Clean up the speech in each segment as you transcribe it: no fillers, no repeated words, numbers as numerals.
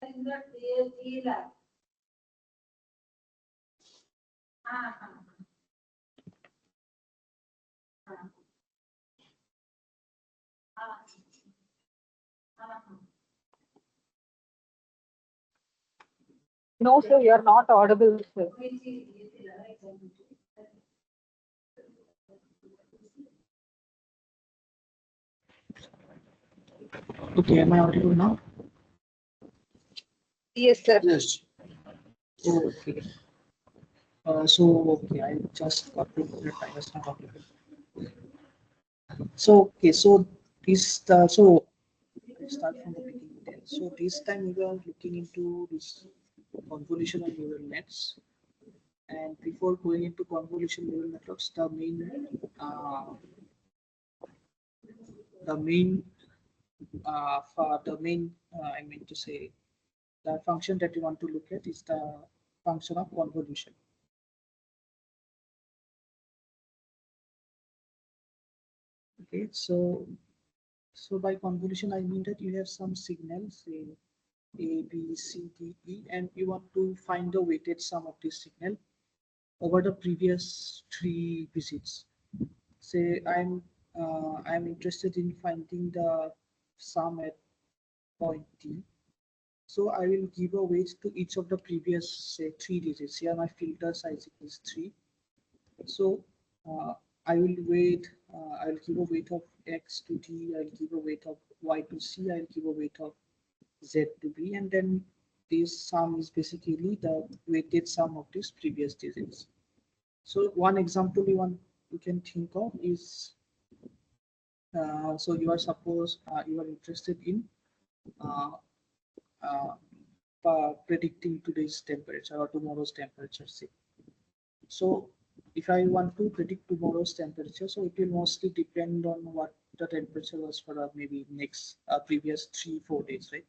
In the DLT lab. No, sir, you're not audible, sir. Okay, am I audible now? Yes, sir. Yes. Okay. So okay, I just got to that I was not audible. So okay, so this so I start from the beginning then. So this time we were looking into this convolutional neural nets, and before going into convolutional neural networks, the main for the main I mean to say the function that you want to look at is the function of convolution. Okay, so by convolution I mean that you have some signals, say A, B, C, D, E, and you want to find the weighted sum of this signal over the previous 3 visits. Say I'm interested in finding the sum at point D. So I will give a weight to each of the previous, say, 3 digits. Here my filter size is 3. So I will I'll give a weight of X to D, I'll give a weight of Y to C, I'll give a weight of Z to B, and then this sum is basically the weighted sum of these previous digits. So one example you can think of is, so you are suppose you are interested in uh, predicting today's temperature or tomorrow's temperature, say. So if I want to predict tomorrow's temperature, so it will mostly depend on what the temperature was for maybe next previous 3-4 days, right?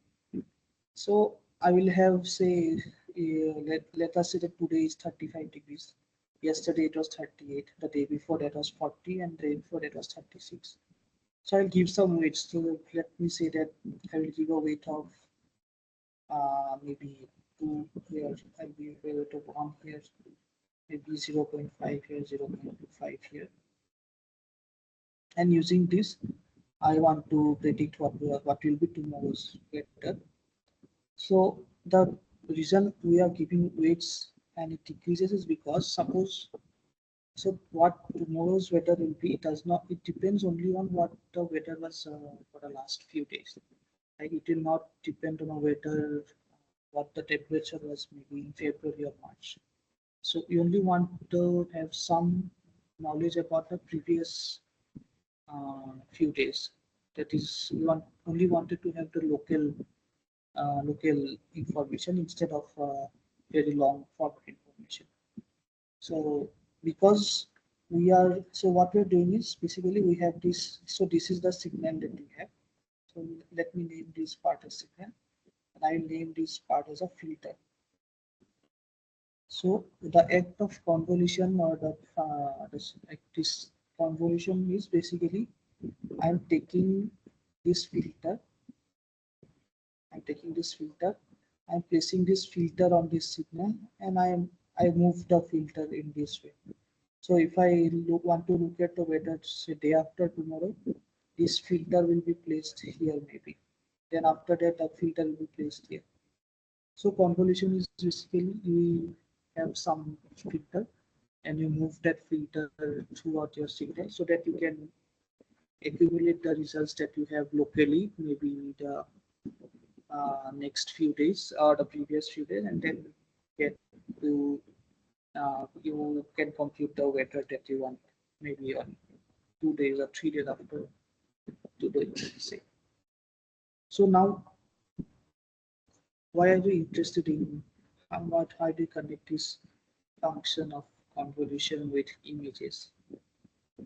So I will have, say, let us say that today is 35 degrees. Yesterday it was 38. The day before that was 40, and the day before that was 36. So I'll give some weights. So let me say that I will give a weight of maybe 2 here. I'll give a weight of 1 here. Maybe 0.5 here, 0.25 here. And using this, I want to predict what will be tomorrow's weather. So the reason we are giving weights and it decreases is because suppose, so what tomorrow's weather will be, it does not, it depends only on what the weather was for the last few days. Like it will not depend on a weather, what the temperature was maybe in February or March. So you only want to have some knowledge about the previous few days. That is, we only wanted to have the local information instead of very long form information. So because we are, so what we're doing is basically we have this. So this is the signal that we have. So let me name this part as signal, and I will name this part as a filter. So the act of convolution or this convolution is basically I'm taking this filter. I'm taking this filter. I'm placing this filter on this signal, and I move the filter in this way. So if I want to look at the weather, say day after tomorrow, this filter will be placed here maybe. Then after that, the filter will be placed here. So convolution is basically you have some filter and you move that filter throughout your signal so that you can accumulate the results that you have locally, maybe the next few days or the previous few days, and then get to you can compute the weather that you want maybe on 2 days or 3 days after today, say. So now, why are you interested in how do you connect this function of convolution with images?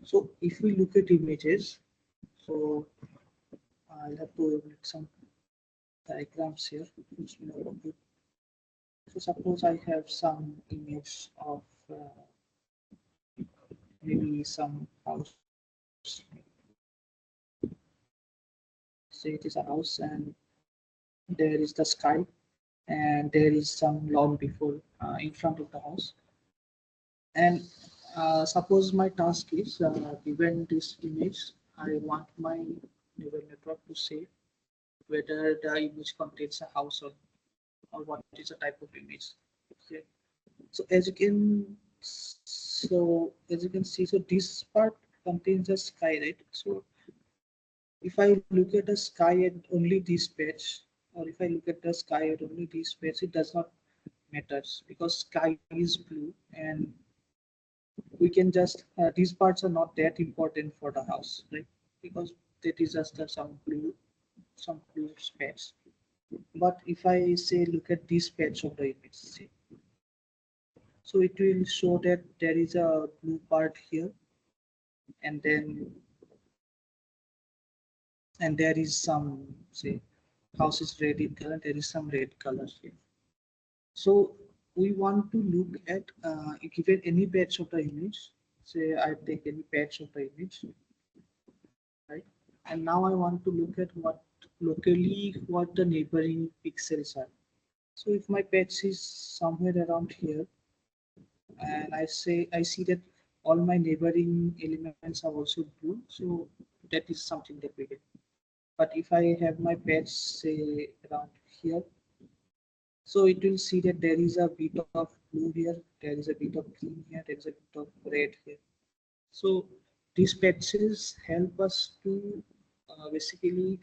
So if we look at images, so I'll have to make some diagrams here. So suppose I have some image of maybe some house. Say it is a house and there is the sky. and there is some lawn before in front of the house. And suppose my task is given this image, I want my neural network to say whether the image contains a house or what is a type of image. Okay. So as you can see, so this part contains a sky, right? So if I look at the sky at only this patch, or if I look at the sky at only this patch, it does not matters because sky is blue, and we can just these parts are not that important for the house, right? Because that is just some blue patch. But if I say look at this patch of the image, see, so it will show that there is a blue part here, and then and there is some, say, house is red in color, there is some red color here. So we want to look at given any patch of the image, say I take any patch of the image, right? And now I want to look at what the neighboring pixels are. So if my patch is somewhere around here, and I see that all my neighboring elements are also blue, so that is something that we get. But if I have my patch say around here, so it will see that there is a bit of blue here, there is a bit of green here, there is a bit of red here. So these patches help us to basically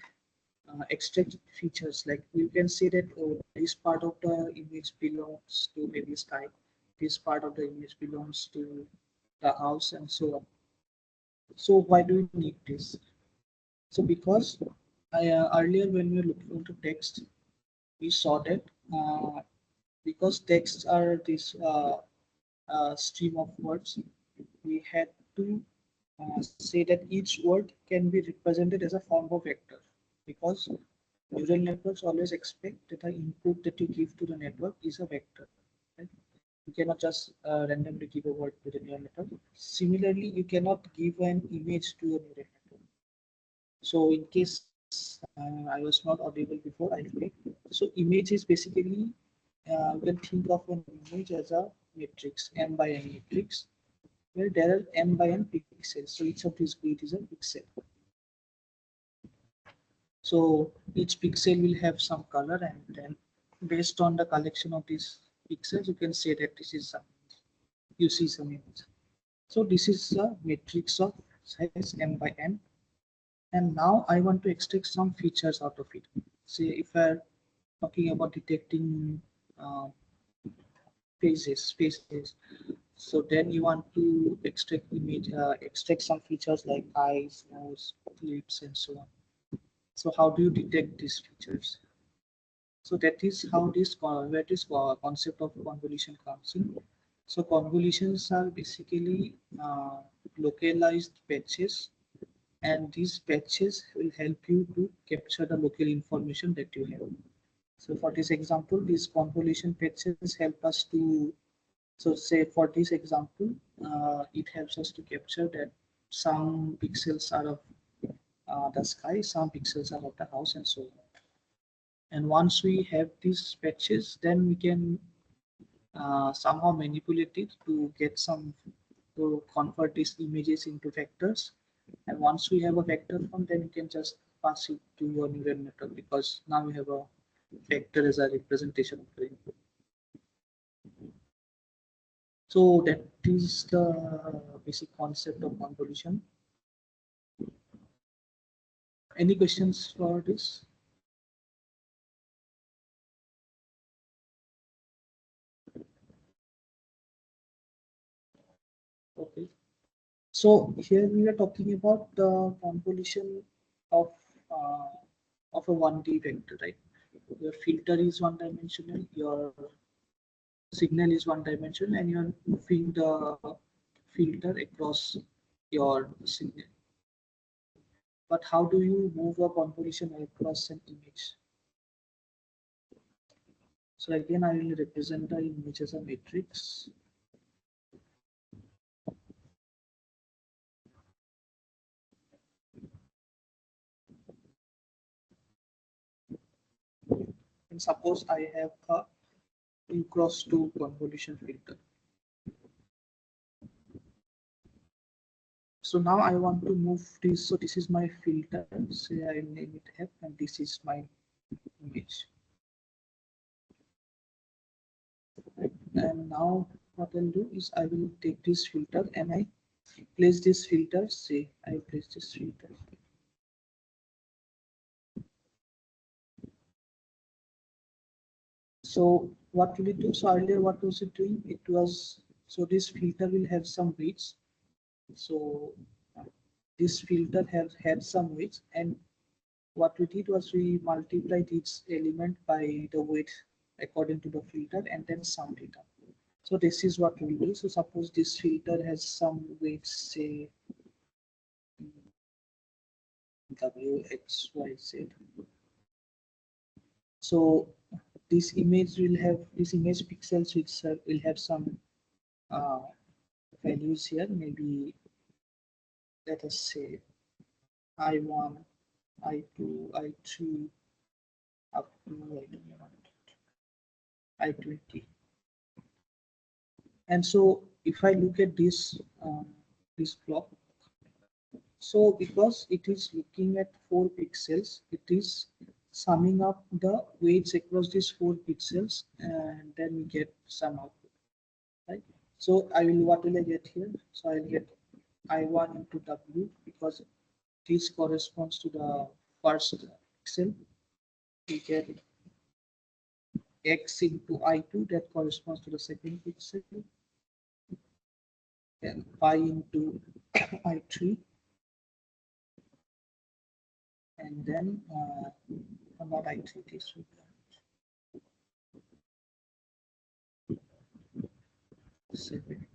extract features. Like you can say that oh, this part of the image belongs to maybe sky, this part of the image belongs to the house, and so on. So why do we need this? So because earlier when we were looking into text, we saw that because texts are this stream of words, we had to say that each word can be represented as a form of vector, because neural networks always expect that the input that you give to the network is a vector. Right? You cannot just randomly give a word to the neural network. Similarly, you cannot give an image to a neural network. So in case I was not audible before, I'll repeat. So image is basically we can think of an image as a matrix, m by n matrix, where there are m by n pixels. So each of these bit is a pixel. So each pixel will have some color, and then based on the collection of these pixels, you can say that this is some, you see some image. So this is a matrix of size m by n, and now I want to extract some features out of it. Say if I'm talking about detecting uh, faces. So then you want to extract some features like eyes, nose, lips, and so on. So how do you detect these features? So that is how where this concept of convolution comes in. So convolutions are basically localized patches, and these patches will help you to capture the local information that you have. So for this example, these convolution patches help us to, so say for this example, it helps us to capture that some pixels are of the sky, some pixels are of the house, and so on. And once we have these patches, then we can somehow manipulate it to get some, to convert these images into vectors. And once we have a vector form, then you can just pass it to your neural network, because now we have a vector as a representation of the input. So that is the basic concept of convolution. Any questions for this? Okay. So here we are talking about the convolution of uh, a 1D vector, right? Your filter is one dimensional, your signal is one dimensional, and you're moving the filter across your signal. But how do you move a convolution across an image? So again, I will represent the image as a matrix. And And suppose I have a U cross 2 convolution filter. So now I want to move this. So this is my filter. Say I name it F, and this is my image. And now what I'll do is I will take this filter and I place this filter. Say I place this filter. So what will it do? So earlier what was it doing? It was, so this filter will have some weights. So this filter has had some weights, and what we did was we multiplied each element by the weight according to the filter and then summed it up. So this is what we do. So suppose this filter has some weights, say W, X, Y, Z. So this image will have, this image pixels itself will have some values here. Maybe let us say I1, I2, I3 up to I20. And so if I look at this block, so because it is looking at 4 pixels, it is summing up the weights across these 4 pixels, and then we get some output, right? So what will I get here? So I'll get I1 into W, because this corresponds to the first pixel. We get X into I2, that corresponds to the second pixel, and Y into I3, and then not I3, this will be 7,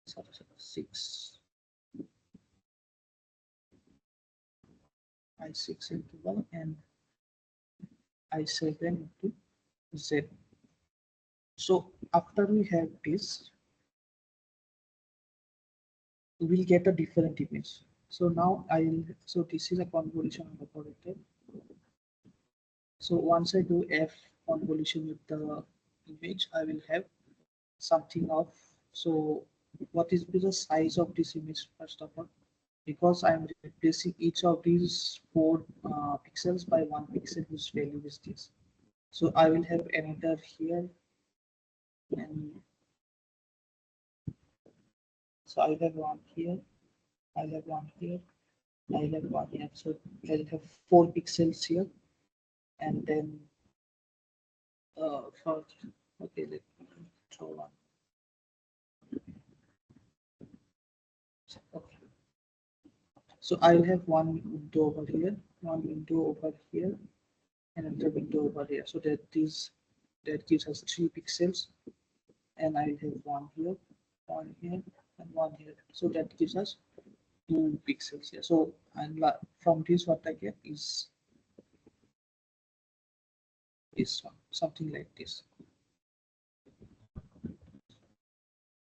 sorry, 6, I6 into 1, and I7 into Z. So after we have this, we will get a different image. So now so this is a convolution operator. So once I do F convolution with the image, I will have something of, so what is the size of this image first of all? Because I am replacing each of these 4 pixels by 1 pixel whose value is this. So I will have another here, and so I'll have one here, I'll have one here, I'll have one here. So I'll have 4 pixels here, and then for, okay, let me draw one. Okay. So I'll have one window over here, one window over here, and another window over here. So that gives us 3 pixels, and I'll have one here, and one here. So that gives us 2 pixels here. So and from this, what I get is something like this.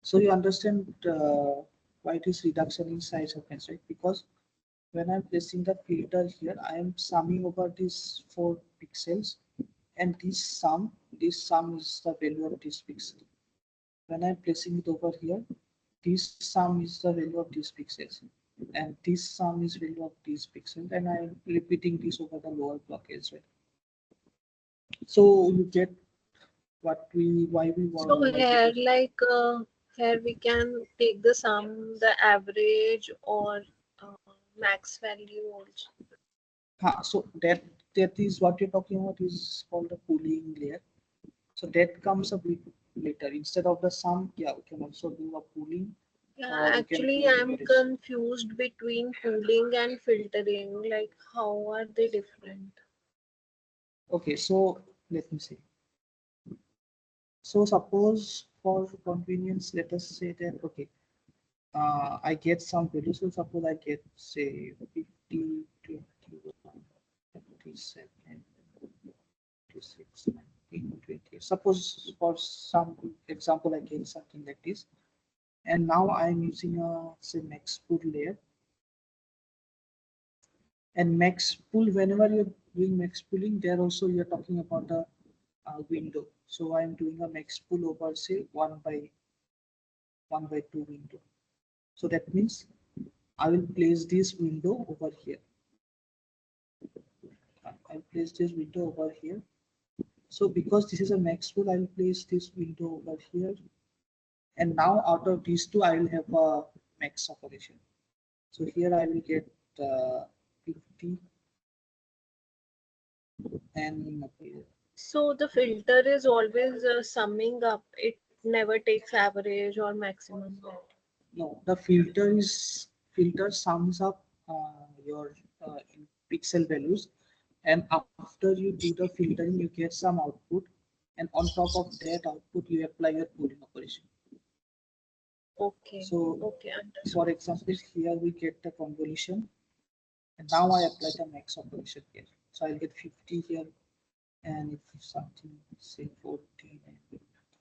So you understand why this reduction in size happens, right? Because when I'm placing the filter here, I am summing over these 4 pixels, and this sum is the value of this pixel. When I'm placing it over here, this sum is the value of these pixels, and this sum is value of these pixels, and I'm repeating this over the lower block as well. So you get why we want. So here we can take the sum, the average, or max value also. So that is what you're talking about is called a pooling layer. So that comes a bit later. Instead of the sum, yeah, we can also do a pooling. Yeah, actually, I'm confused between pooling and filtering. Like, how are they different? Okay, so let me see. So suppose for convenience, let us say that, okay, I get some value. So suppose I get, say, 50, 21, 27, 26, 19, 20. Suppose for some example, I get something like this. And now I'm using a, say, max pool layer. And max pull, whenever you're doing max pulling, there also you're talking about a window. So I'm doing a max pull over say 1/2 window. So that means I will place this window over here. I'll place this window over here. So because this is a max pull, I'll place this window over here. And now out of these two, I will have a max operation. So here I will get 50 and So the filter is always summing up. It never takes average or maximum value. no, the filter sums up your in pixel values, and after you do the filtering, you get some output, and on top of that output, you apply your pooling operation. Okay. So, Okay, understood. for example, here we get the convolution, and now I apply the max operation here. So I'll get 50 here, and if something say 14 and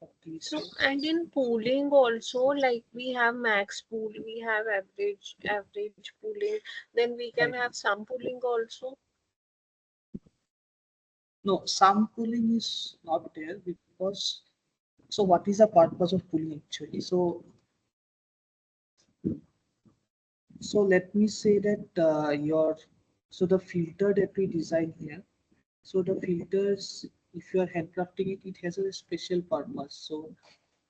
30. So, and in pooling also, like we have max pool, we have average pooling, then we can Right. have some pooling also. No, some pooling is not there because. So what is the purpose of pooling actually? So let me say that so the filter that we design here. So the filters, if you are handcrafting it, it has a special purpose. So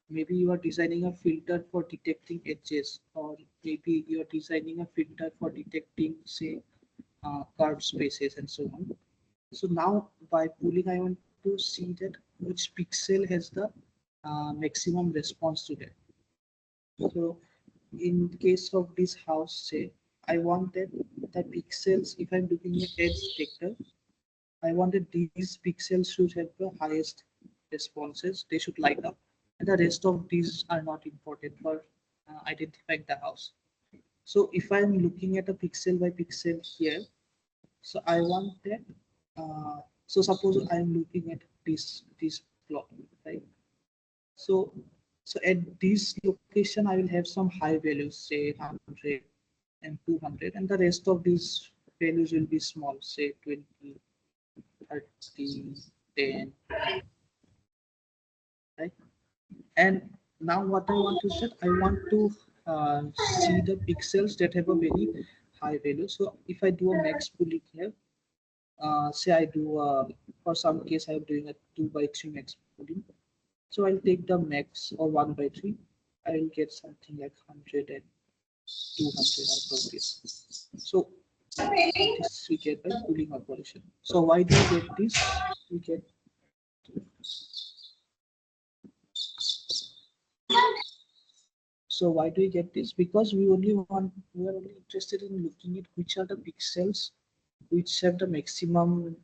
maybe you are designing a filter for detecting edges, or maybe you are designing a filter for detecting, say, curved spaces and so on. So now by pooling, I want to see that which pixel has the maximum response to that. So in case of this house, say, I want that the pixels, if I'm looking at edge detector, I wanted these pixels should have the highest responses. They should light up. And the rest of these are not important for identifying the house. So if I'm looking at a pixel by pixel here, so I want that. So suppose I'm looking at this plot, right? So at this location, I will have some high values, say 100 and 200, and the rest of these values will be small, say 20, 30, 10, right? And now what I want to set, I want to see the pixels that have a very high value. So if I do a max pooling here, say I do for some case I'm doing a 2/3 max pooling. So I'll take the max or 1/3. I'll get something like 100 and 200 out of this. So this we get by pooling operation. So why do we get this? We get So why do we get this? Because we are only interested in looking at which are the pixels which have the maximum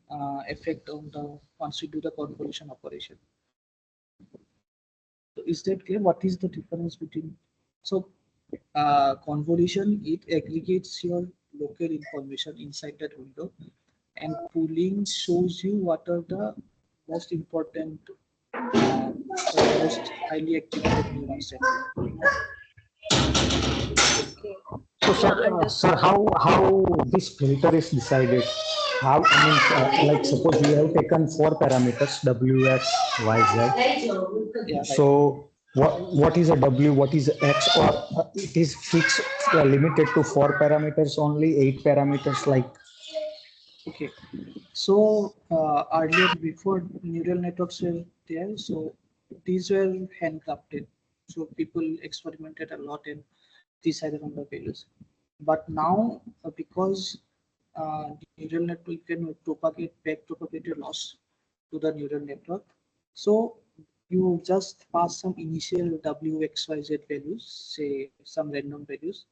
effect on the once we do the convolution operation. So is that clear? What is the difference between so convolution? It aggregates your local information inside that window, and pooling shows you what are the most important or most highly activated neurons that you have. Okay. So, Yeah, sir, understood. how this filter is decided? How, I mean, like suppose we have taken four parameters, W, X, Y, Z. Yeah, right. So, what is a W, what is a X, or it is fixed, limited to four parameters only, eight parameters, like. Okay. So earlier, before neural networks were there, so these were handcrafted. So people experimented a lot and decided on the values. But now, because neural network can propagate back propagate your loss to the neural network, so you just pass some initial W, X, Y, Z values, say some random values,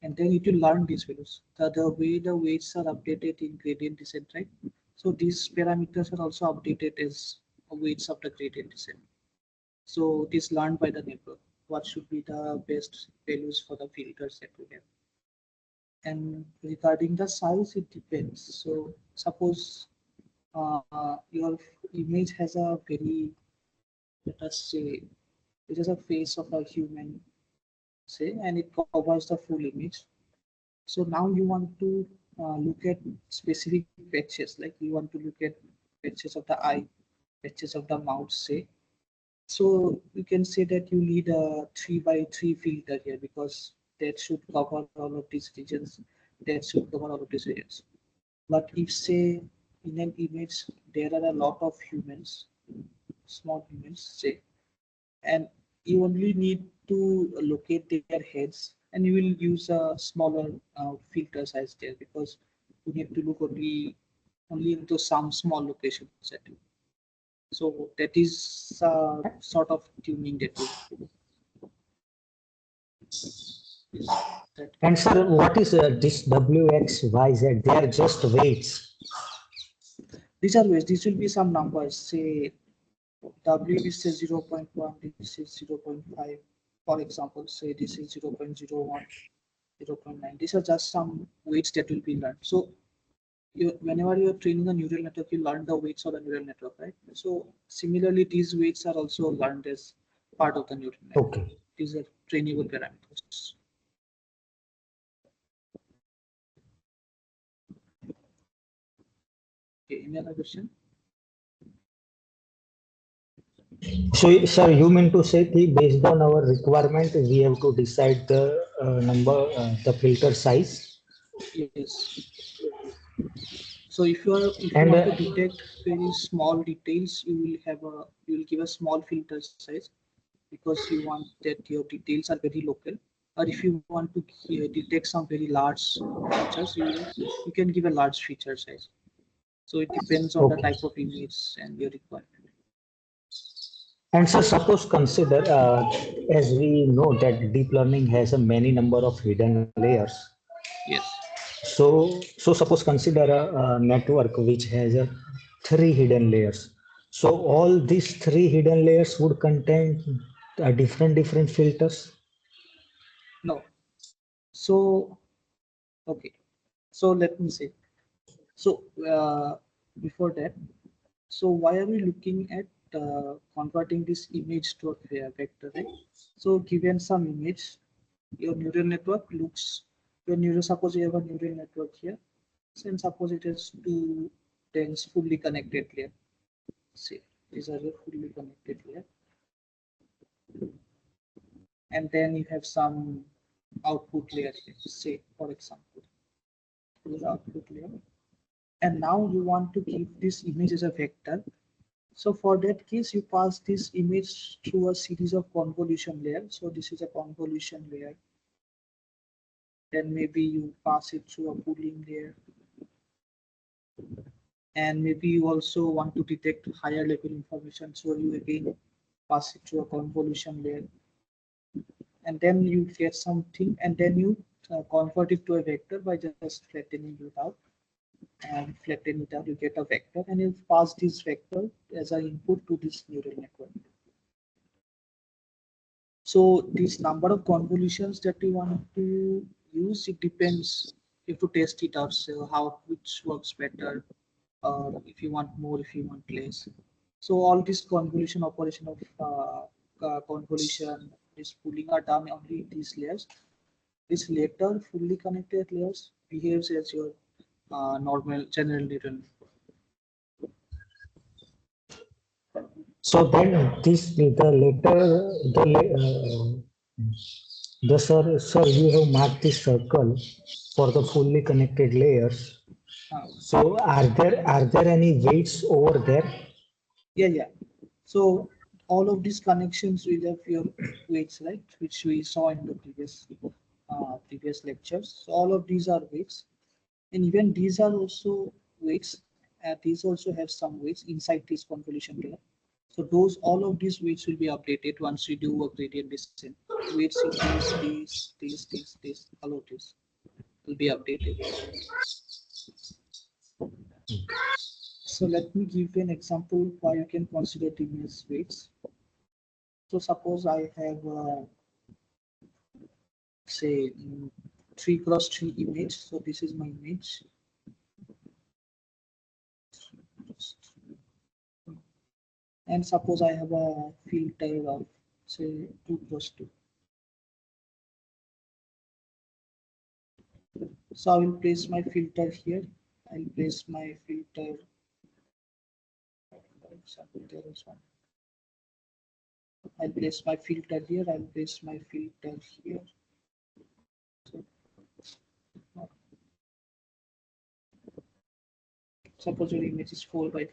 and then it will learn these values. The way the weights are updated in gradient descent, right? So these parameters are also updated as weights of the gradient descent. So it is learned by the network. What should be the best values for the filters that we have? And regarding the size, it depends. So suppose your image has a very, let us say, it is a face of a human, say, and it covers the full image. So now you want to look at specific patches, like you want to look at patches of the eye, patches of the mouth, say. So you can say that you need a 3 by 3 filter here because that should cover all of these regions. That should cover all of these regions. But if say in an image there are a lot of humans, small humans, say, and you only need to locate their heads, and you will use a smaller filter size there because you need to look only into some small locations. So that is sort of tuning that you do. Is that And sir, what is this W, X, Y, Z? They are just weights. these are ways. These will be some numbers. Say W is say 0.1, this is 0.5. For example, say this is 0.01, 0.9. These are just some weights that will be learned. So whenever you're training a neural network, you learn the weights of the neural network, right? So similarly, these weights are also learned as part of the neural network. Okay. These are trainable parameters. Okay, any other question? So, sir, you mean to say that based on our requirement, we have to decide the the filter size? Yes. So if you And want to detect very small details, you will give a small filter size because you want that your details are very local. Or if you want to detect some very large features, you can give a large feature size. So it depends on the okay. type of image and your requirement. And so suppose consider, as we know that deep learning has a many number of hidden layers. Yes. So suppose consider a network which has a 3 hidden layers. So all these 3 hidden layers would contain different filters. No. So okay. So let me say. So before that, so why are we looking at converting this image to a vector, right? So given some image, your neural network looks, suppose you have a neural network here, and suppose it has two dense fully connected layer. See, these are your fully connected layer. And then you have some output layer here, say, for example, this output layer. And now you want to keep this image as a vector. So for that case, you pass this image through a series of convolution layers. So this is a convolution layer. Then maybe you pass it through a pooling layer. And maybe you also want to detect higher level information. So you again pass it through a convolution layer. And then you get something, and then you convert it to a vector by just flattening it out. And flatten it out, you get a vector, and you pass this vector as an input to this neural network. So this number of convolutions that you want to use, it depends. You have to test it out, so which works better, if you want more, if you want less. So all this convolution operation of convolution, this pooling are done only in these layers. This later fully connected layers behaves as your normal general neural network. So then this the later the sir you have marked this circle for the fully connected layers. Uh, So are there any weights over there? yeah. So all of these connections will have your weights, right? Which we saw in the previous lectures. So all of these are weights, and even these are also weights. These also have some weights inside this convolution layer. So all of these weights will be updated once we do a gradient descent. Weights in this, all of this will be updated. So let me give you an example why you can consider them as weights. So suppose I have say 3x3 image. So this is my image. And suppose I have a filter of say 2x2. So I will place my filter here. I'll place my filter. For example, there is one. I'll place my filter here. I'll place my filter here. So, suppose your image is 4 by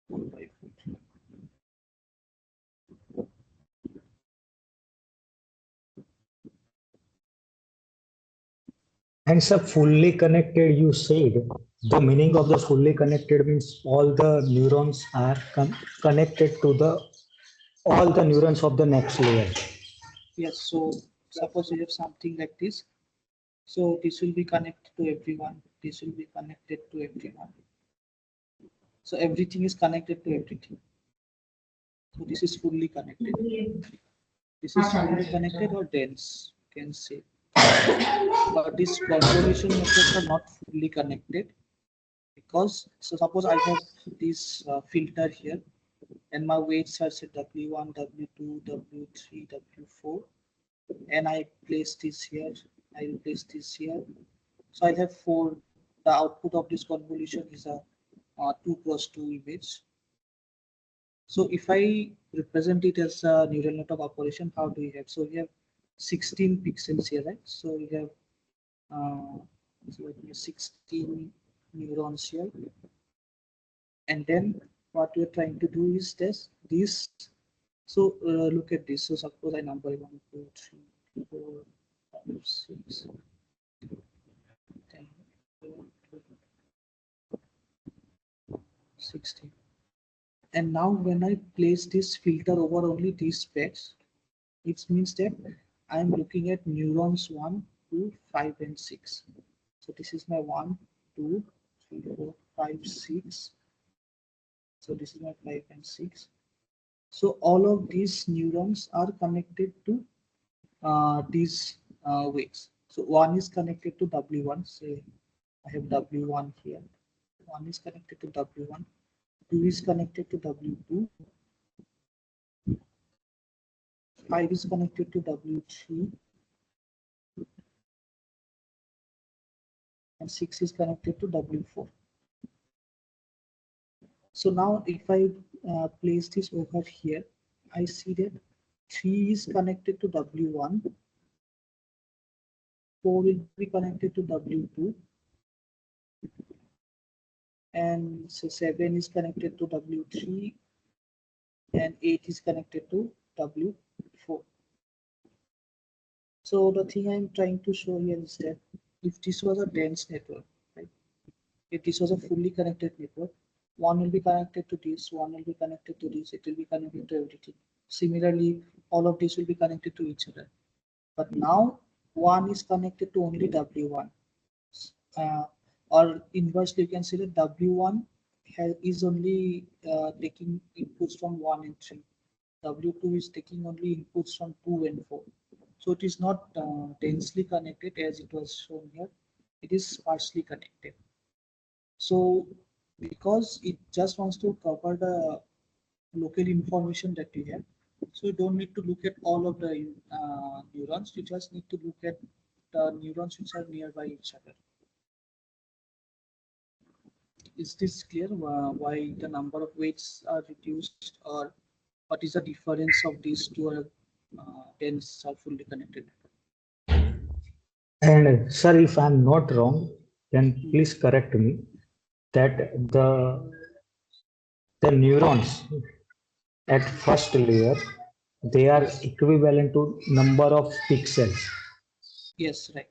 4. And sir, fully connected, you said the meaning of the fully connected means all the neurons are connected to the all the neurons of the next layer. Yes. So suppose you have something like this. So this will be connected to everyone. This will be connected to everyone. So everything is connected to everything. So this is fully connected. This is fully connected or dense, you can say. But these convolution methods are not fully connected because, so suppose I have this filter here and my weights are set W1, W2, W3, W4, and I place this here, I will place this here. So I have four. The output of this convolution is a 2 cross 2 image. So if I represent it as a neural network operation, how do we have? So we have 16 pixels here, right? So we have so let me 16 neurons here, and then what we're trying to do is this. So look at this. So suppose I number 1, 2, 3, 4, 5, 6, 10, 11, 12, 16. And now when I place this filter over only these specs, it means that I'm looking at neurons 1, 2, 5, and 6. So this is my 1, 2, 3, 4, 5, 6. So this is my 5 and 6. So all of these neurons are connected to these weights. So one is connected to W1. Say I have W1 here. One is connected to W1. 2 is connected to W2. 5 is connected to W3. And 6 is connected to W4. So now if I place this over here, I see that 3 is connected to W1, 4 will be connected to W2, and so 7 is connected to W3, and 8 is connected to W4. So the thing I'm trying to show here is that if this was a dense network, right? If this was a fully connected network, one will be connected to this, one will be connected to this, it will be connected to everything. Similarly, all of these will be connected to each other. But now one is connected to only W1. Or inversely, you can say that W1 is only taking inputs from 1 and 3. W2 is taking only inputs from 2 and 4. So it is not densely connected as it was shown here. It is sparsely connected. So because it just wants to cover the local information that you have, so you don't need to look at all of the neurons. You just need to look at the neurons which are nearby each other. Is this clear why the number of weights are reduced, or what is the difference of these two dense or fully connected? And sir, if I'm not wrong, then please correct me that the neurons at first layer, they are equivalent to number of pixels. Yes, right.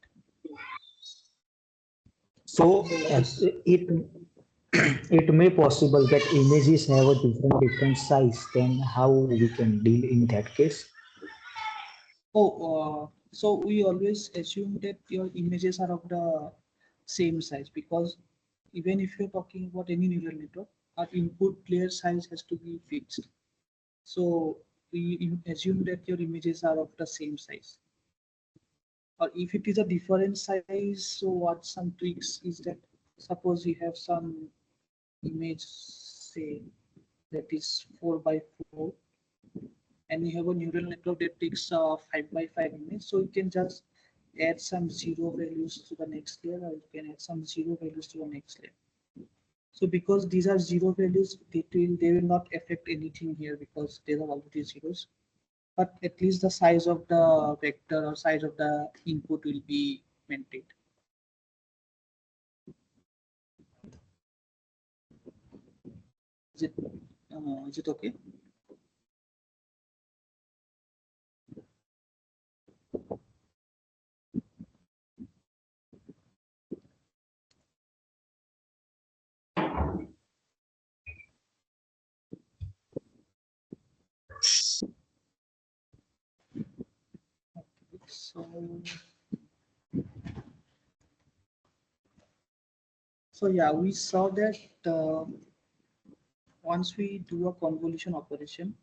So it it may possible that images have a different size. Then how we can deal in that case? So we always assume that your images are of the same size, because even if you're talking about any neural network, our input layer size has to be fixed. So we assume that your images are of the same size. Or if it is a different size, so what some tricks is that, suppose you have some image, say that is 4 by 4, and you have a neural network that takes 5 by 5 image, so you can just add some zero values to the next layer, or you can add some zero values to the next layer. So because these are zero values, they will not affect anything here because they are already zeros. But at least the size of the vector or size of the input will be maintained. Is it okay? So yeah, we saw that once we do a convolution operation,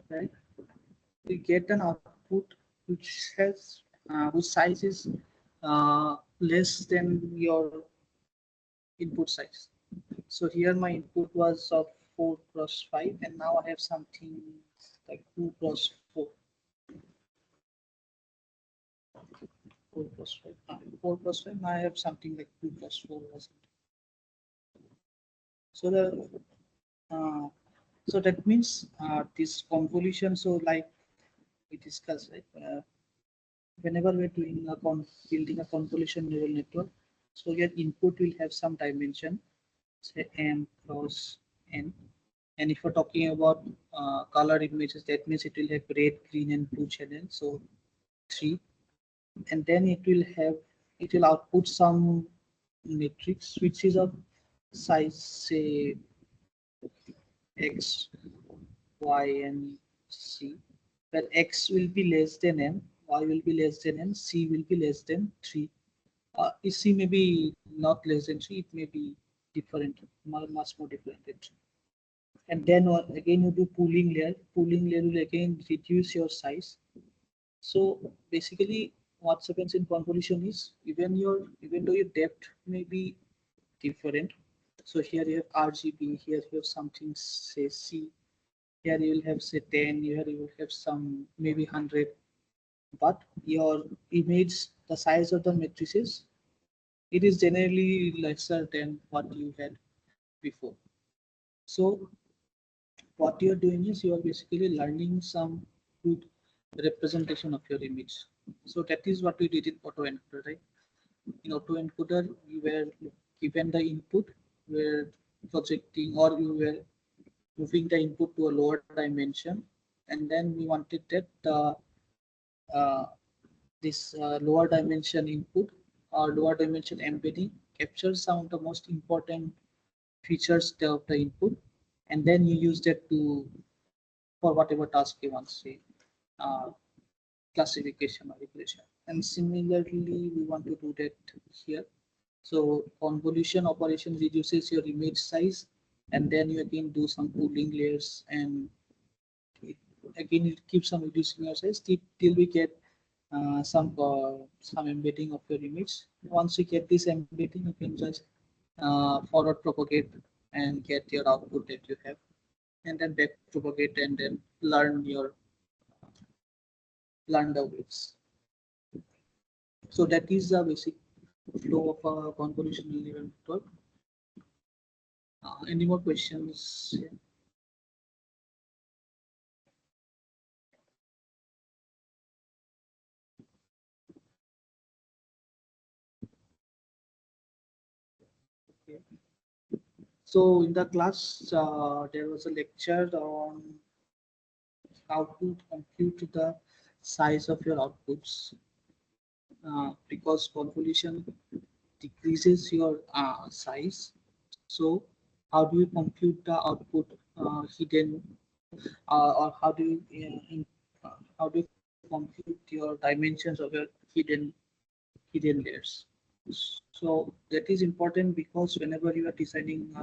right, we get an output which has whose size is less than your input size. So here my input was of 4 cross 5, and now I have something like 2 cross 4. 4 cross 5. 4 cross 5. Now I have something like 2 cross 4 or something. So the so that means this convolution. So like we discussed, right? Whenever we're doing building a convolution neural network, so your input will have some dimension, say m cross n. And if we're talking about color images, that means it will have red, green, and blue channels. So 3, and then it will output some matrix which is of size, say x, y, and c, where x will be less than n, y will be less than n, c will be less than 3. C may be not less than 3, it may be different, much more different than 3. And then again you do pooling layer. Pooling layer will again reduce your size. So basically what happens in convolution is even though your depth may be different. So here you have RGB, here you have something say C, here you will have say 10, here you will have some maybe 100, but your image, the size of the matrices, it is generally lesser than what you had before. So what you're doing is you are basically learning some good representation of your image. So that is what we did in autoencoder, right? In autoencoder, we were given the input, we were projecting, or we were moving the input to a lower dimension, and then we wanted that uh, this lower dimension input or lower dimension embedding captures some of the most important features of the input, and then you use that to for whatever task you want to say, uh, classification or regression. And similarly, we want to do that here. So convolution operation reduces your image size, and then you again do some pooling layers, and again it keeps on reducing your size till we get some embedding of your image. Once you get this embedding, you can just forward propagate and get your output that you have, and then back propagate and then learn the waves. So that is the basic flow of a convolutional neural network. Any more questions? Yeah. Okay. So in the class, there was a lecture on how to compute the size of your outputs, because convolution decreases your size. So how do you compute the output hidden, or how do you compute your dimensions of your hidden layers? So that is important because whenever you are designing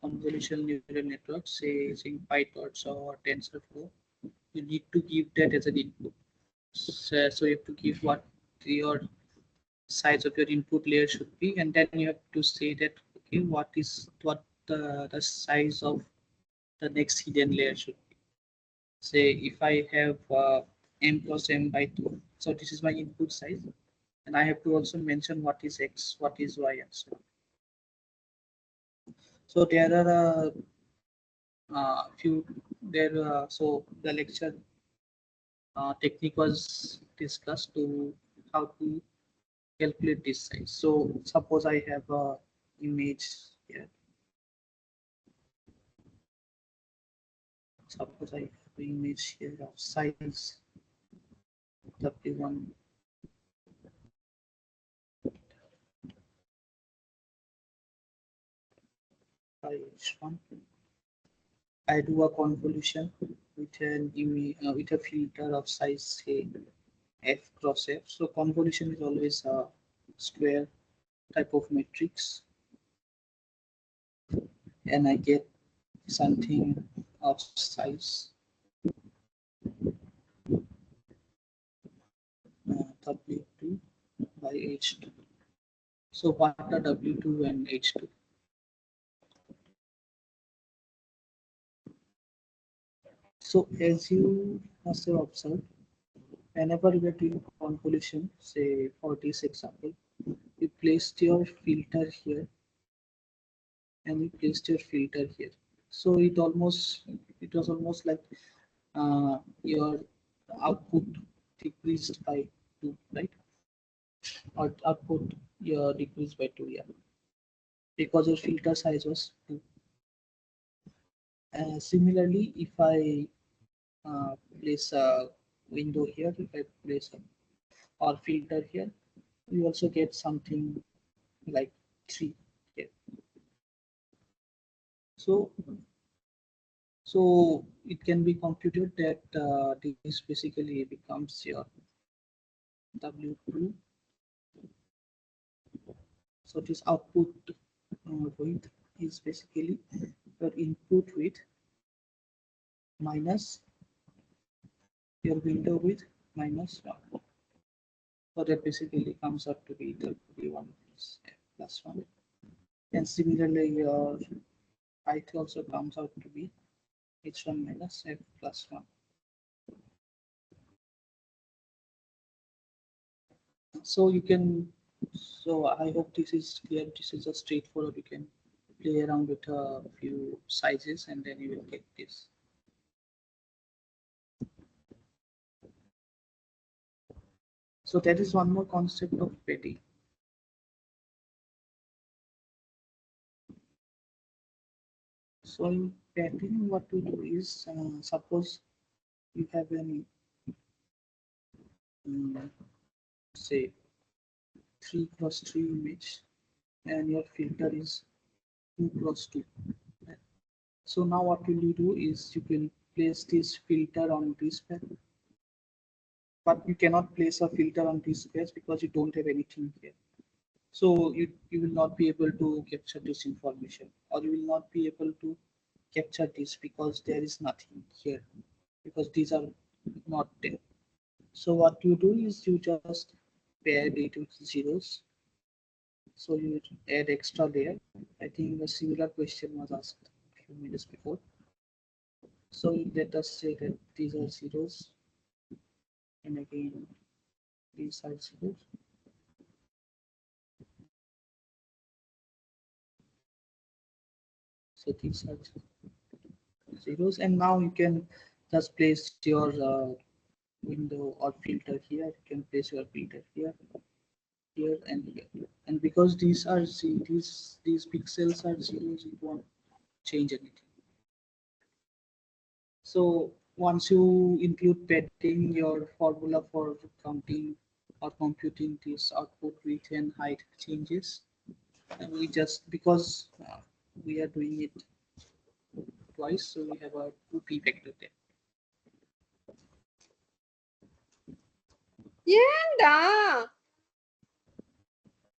convolutional neural networks, say using PyTorch or TensorFlow, you need to give that as an input. So you have to give what your size of your input layer should be, and then you have to say that okay, what the size of the next hidden layer should be. Say if I have m plus m by 2, So this is my input size, and I have to also mention what is X, what is Y, and so on. So there are few there. So the lecture technique was discussed to how to calculate this size. So suppose I have a image here. Suppose I have an image here of size W1 by H1. I do a convolution with an image with a filter of size say F cross F. So convolution is always a square type of matrix, and I get something of size W2 by H2. So what are W2 and H2? So as you must have observed, whenever we are doing convolution, say for this example, you placed your filter here and you placed your filter here. So it was almost like your output decreased by 2, right? Or output your decreased by 2, yeah, because your filter size was 2. Similarly, if I place a window here, if I place a or filter here, you also get something like 3 here. So so it can be computed that this basically becomes your W2. So this output width is basically your input width minus your window width minus 1. So that basically comes up to be W1 plus 1. And similarly, your height also comes out to be H1 minus F plus 1. So you can, so I hope this is clear. This is a straightforward. You can play around with a few sizes and then you will get this. So that is one more concept of padding. So in padding, what we do is, suppose you have an say 3x3 image and your filter is 2x2. So now what will you do is you will place this filter on this page, but you cannot place a filter on this page because you don't have anything here. So you will not be able to capture this information, or you will not be able to capture this because there is nothing here, because these are not there. So what you do is you just pair it with zeros. So you add extra layer. I think a similar question was asked a few minutes before. So let us say that these are zeros, and again these are zeros. So these are zeros, and now you can just place your window or filter here. You can place your filter here, here, and here. And because these are these pixels are zeros, it won't change anything. So once you include padding, your formula for counting or computing this output width and height changes. And we just, because we are doing it twice, so we have a 2p vector there. ஏன்டா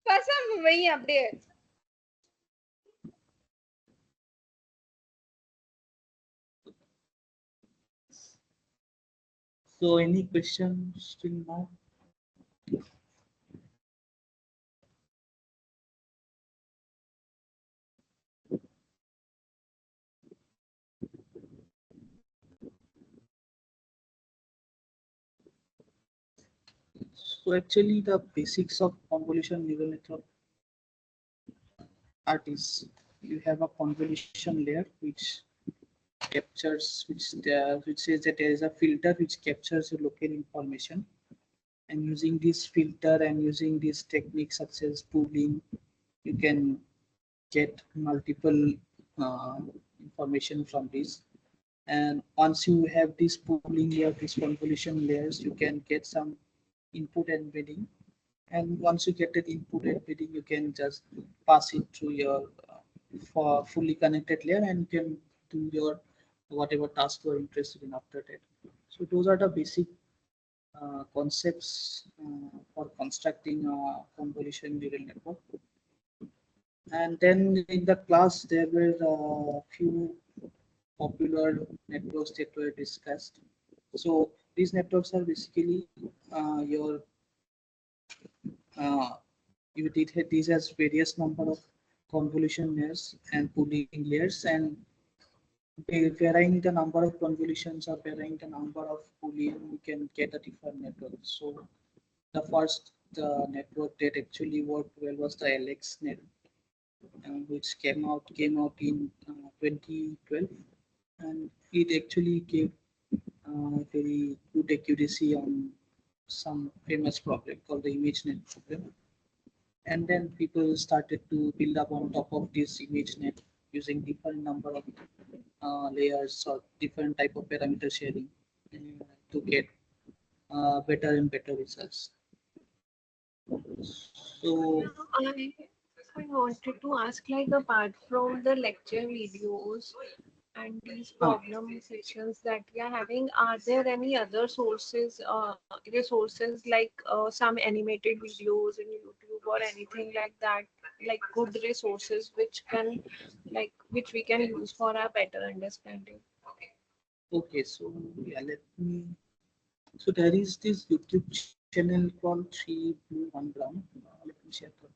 பசங்க வை அப்படியே So any questions till now? So actually the basics of convolution neural network are this. You have a convolution layer which captures, which says that there is a filter which captures your local information. And using this filter and using these techniques such as pooling, you can get multiple uh, information from this. And once you have this pooling layer, this convolution layers, you can get some input embedding. And once you get that input embedding, you can just pass it through your for fully connected layer and you can do your whatever task you are interested in after that. So those are the basic concepts for constructing a convolution neural network. And then in the class, there were a few popular networks that were discussed. So these networks are basically your uh, you did have these as various number of convolution layers and pooling layers, and varying the number of convolutions or varying the number of pooling, we can get a different network. So the first network that actually worked well was the LXNet, which came out in 2012, and it actually gave very good accuracy on some famous problem called the ImageNet problem. And then people started to build up on top of this ImageNet using different number of layers or different type of parameter sharing to get better and better results. So I wanted to ask, like, apart from the lecture videos and these problem sessions that we are having, are there any other sources, resources like some animated videos in YouTube or anything like that, like good resources which can, like, which we can use for our better understanding? okay, so yeah, let me. So there is this YouTube channel called 3Blue 1 Brown. Let me share that.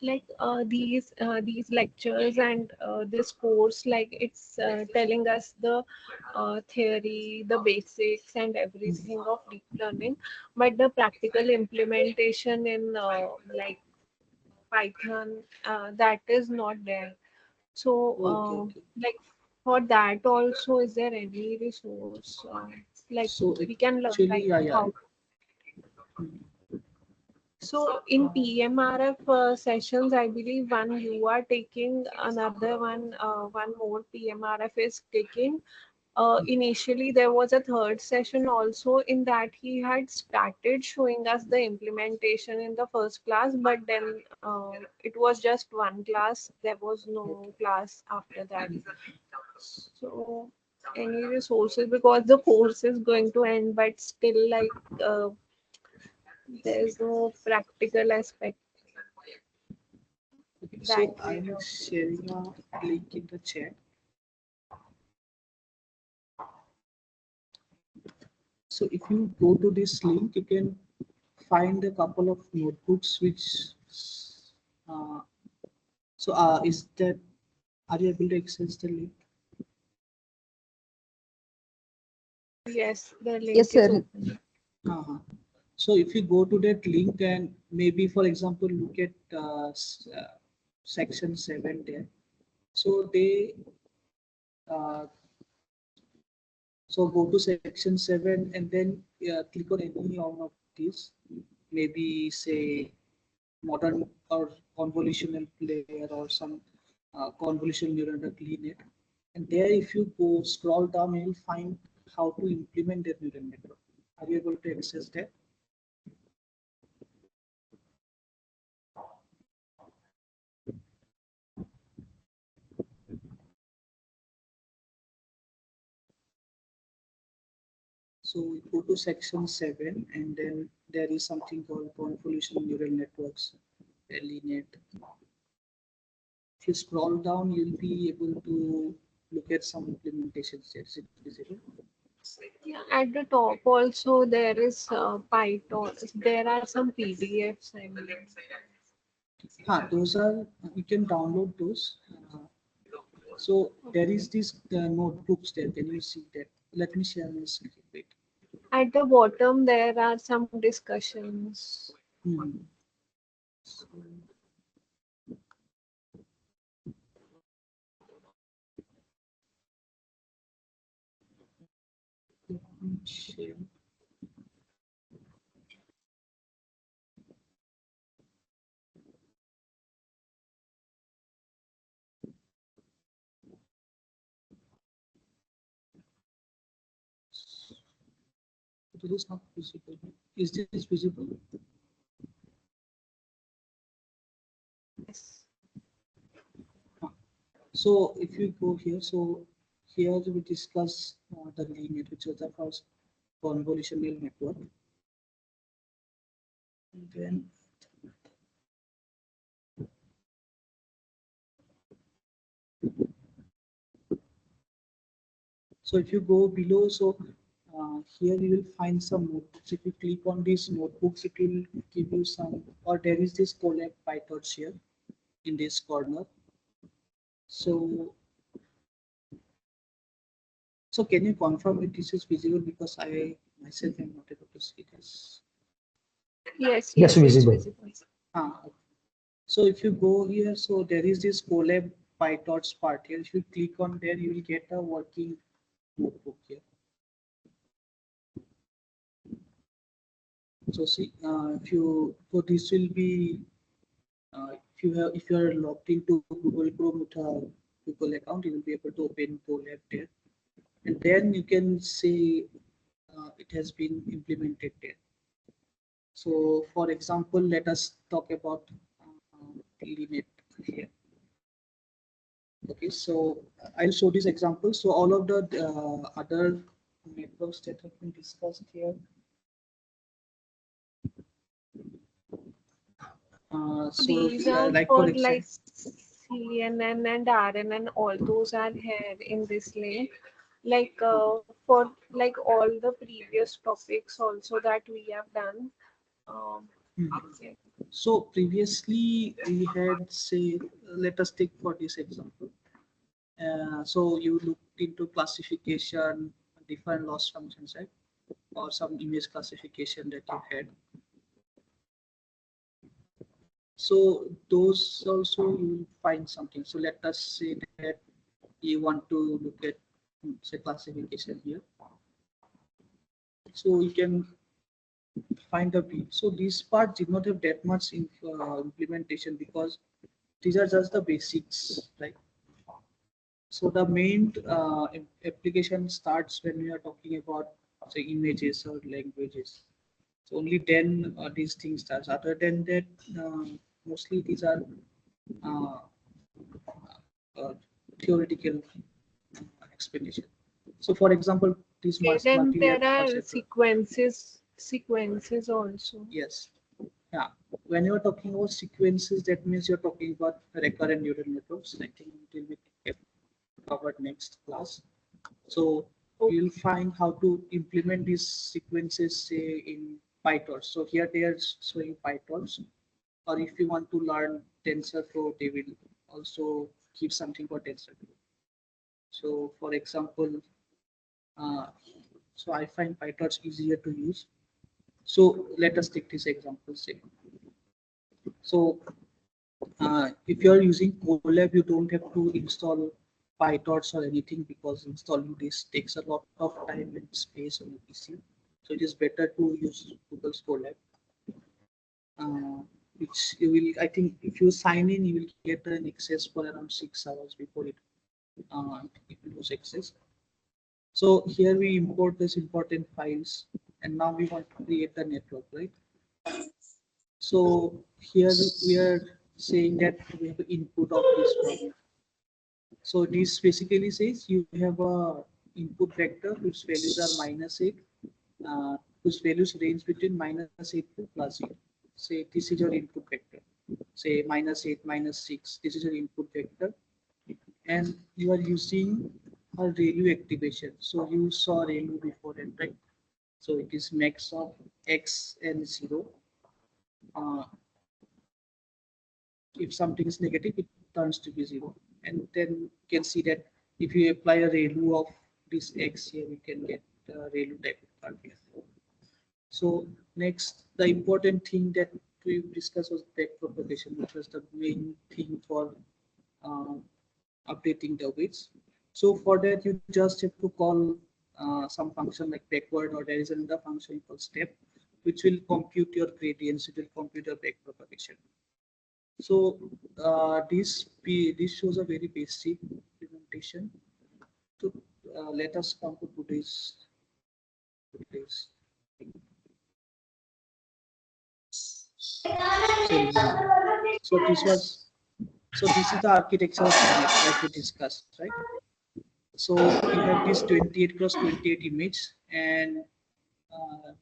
Like these lectures and this course, like it's telling us the theory, the basics and everything of deep learning, but the practical implementation in like Python, that is not there. So Okay, okay. like for that also, is there any resource like So we can learn actually, like yeah, yeah. how? So in PMRF sessions, I believe one you are taking, another one, one more PMRF is taking. Initially, there was a third session also. In that, he had started showing us the implementation in the first class, but then it was just one class. There was no class after that. So, any resources, because the course is going to end, but still, like, there's no practical aspect Okay, that so we I'm know. sharing a link in the chat. So if you go to this link, you can find a couple of notebooks which uh, is that, are you able to access the link? Yes, the Yes, link is sir. open. Uh-huh. So if you go to that link and maybe, for example, look at section 7 there. So they so go to section 7 and then click on any one of these. Maybe say modern or convolutional layer or some convolutional neural net linear. And there, if you go scroll down, you'll find how to implement that neural network. Are you able to access that? So we go to section 7, and then there is something called convolutional neural networks, LNet. If you scroll down, you'll be able to look at some implementations. Is it visible? Yeah, at the top also there is Python. There are some PDFs. I mean. Those are, you can download those. So there is this notebooks there. Can you see that? Let me share my screen. Wait. At the bottom there are some discussions. Hmm. So, let me share. It is not visible. Is this visible? Yes. So if you go here, so here we discuss the linear, which is the first convolutional network. And then so if you go below, so here you will find some notebooks. If you click on these notebooks, it will give you some, or there is this collab PyTorch here in this corner. So, so can you confirm if this is visible, because I myself am not able to see this. Yes, Yes, yes, it's visible. visible. Okay. So if you go here, so there is this collab PyTorch part here. If you click on there, you will get a working notebook here. So see, if you, so this will be, if you are logged into Google Chrome with a Google account, you will be able to open Colab there, and then you can see it has been implemented there. So, for example, let us talk about limit here. Okay, so I'll show this example. So all of the other networks that have been discussed here. So These are like for for like example, CNN and RNN, all those are here in this link. Like for like all the previous topics also that we have done. Um, yeah. so previously we had, say, let us take for this example. So you looked into classification, different loss functions, right? Or some image classification that you had. So those also you will find something. So let us say that you want to look at, say, classification here. So you can find a B. So this part did not have that much implementation, because these are just the basics, right? So the main application starts when we are talking about, say, images or languages. So only then these things starts. Other than that, mostly these are uh, uh, theoretical explanation. So, for example, this Okay, then multi-layer there are perceptron. sequences also. Yes. Yeah. When you're talking about sequences, that means you're talking about recurrent neural networks. I think it will be covered next class. So you'll find how to implement these sequences, say, in PyTorch. So here they are showing PyTorch. Or if you want to learn TensorFlow, they will also keep something for TensorFlow. So for example, uh, so I find PyTorch easier to use. So let us take this example, say. So if you are using Colab, you don't have to install PyTorch or anything, because installing this takes a lot of time and space on the PC. So it is better to use Google's Colab, which you will, I think, if you sign in, you will get an access for around 6 hours before it lose access. So here we import these important files, and now we want to create the network, right? So here we are saying that we have input of this one. So this basically says you have a input vector whose values are -8, whose values range between -8 to +8. Say this is your input vector. Say -8, -6. This is your input vector, and you are using a ReLU activation. So you saw ReLU before, and right? So it is max of x and 0. If something is negative, it turns to be 0. And then you can see that if you apply a ReLU of this x here, we can get ReLU type curve here. So next, the important thing that we discussed was backpropagation, which was the main thing for updating the weights. So for that, you just have to call some function like backward, or there is another function called step, which will compute your gradients, it will compute your backpropagation. So this shows a very basic implementation. So let us come to today's thing. So this is the architecture of image like we discussed, right? So you have this 28 cross 28 image, and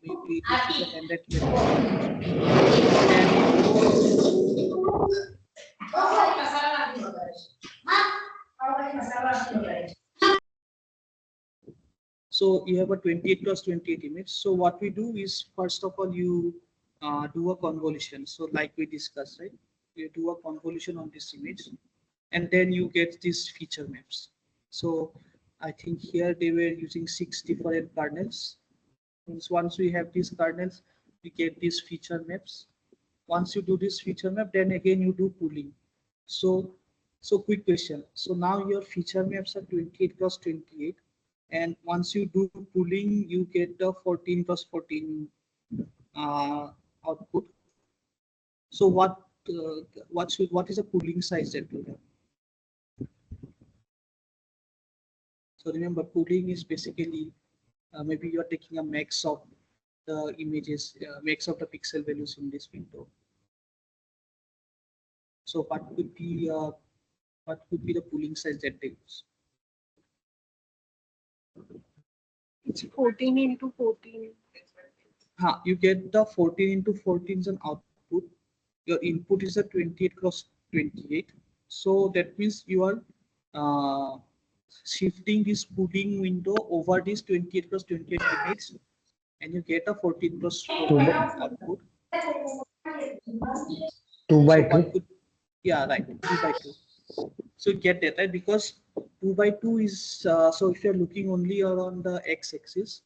maybe this is a handwritten so you have a 28 cross 28 image. So what we do is, first of all, you do a convolution. So like we discussed, right? You do a convolution on this image, and then you get these feature maps. So I think here they were using 6 different kernels. Once we have these kernels, we get these feature maps. Once you do this feature map, then again you do pooling. So quick question. So now your feature maps are 28 cross 28, and once you do pooling, you get the 14 cross 14 output. So what is a pooling size that we have? So remember, pooling is basically maybe you are taking a max of the images, max of the pixel values in this window. So what could be the pooling size that they use? It's 14 into 14. You get the 14 into 14 as an output. Your input is a 28 cross 28. So that means you are shifting this pooling window over this 28 cross 28 image, and you get a 14 cross 14 output. 2 by So 2. what could, yeah, right, 2 by 2. So you get that, right? Because 2 by 2 is, so if you're looking only on the x-axis,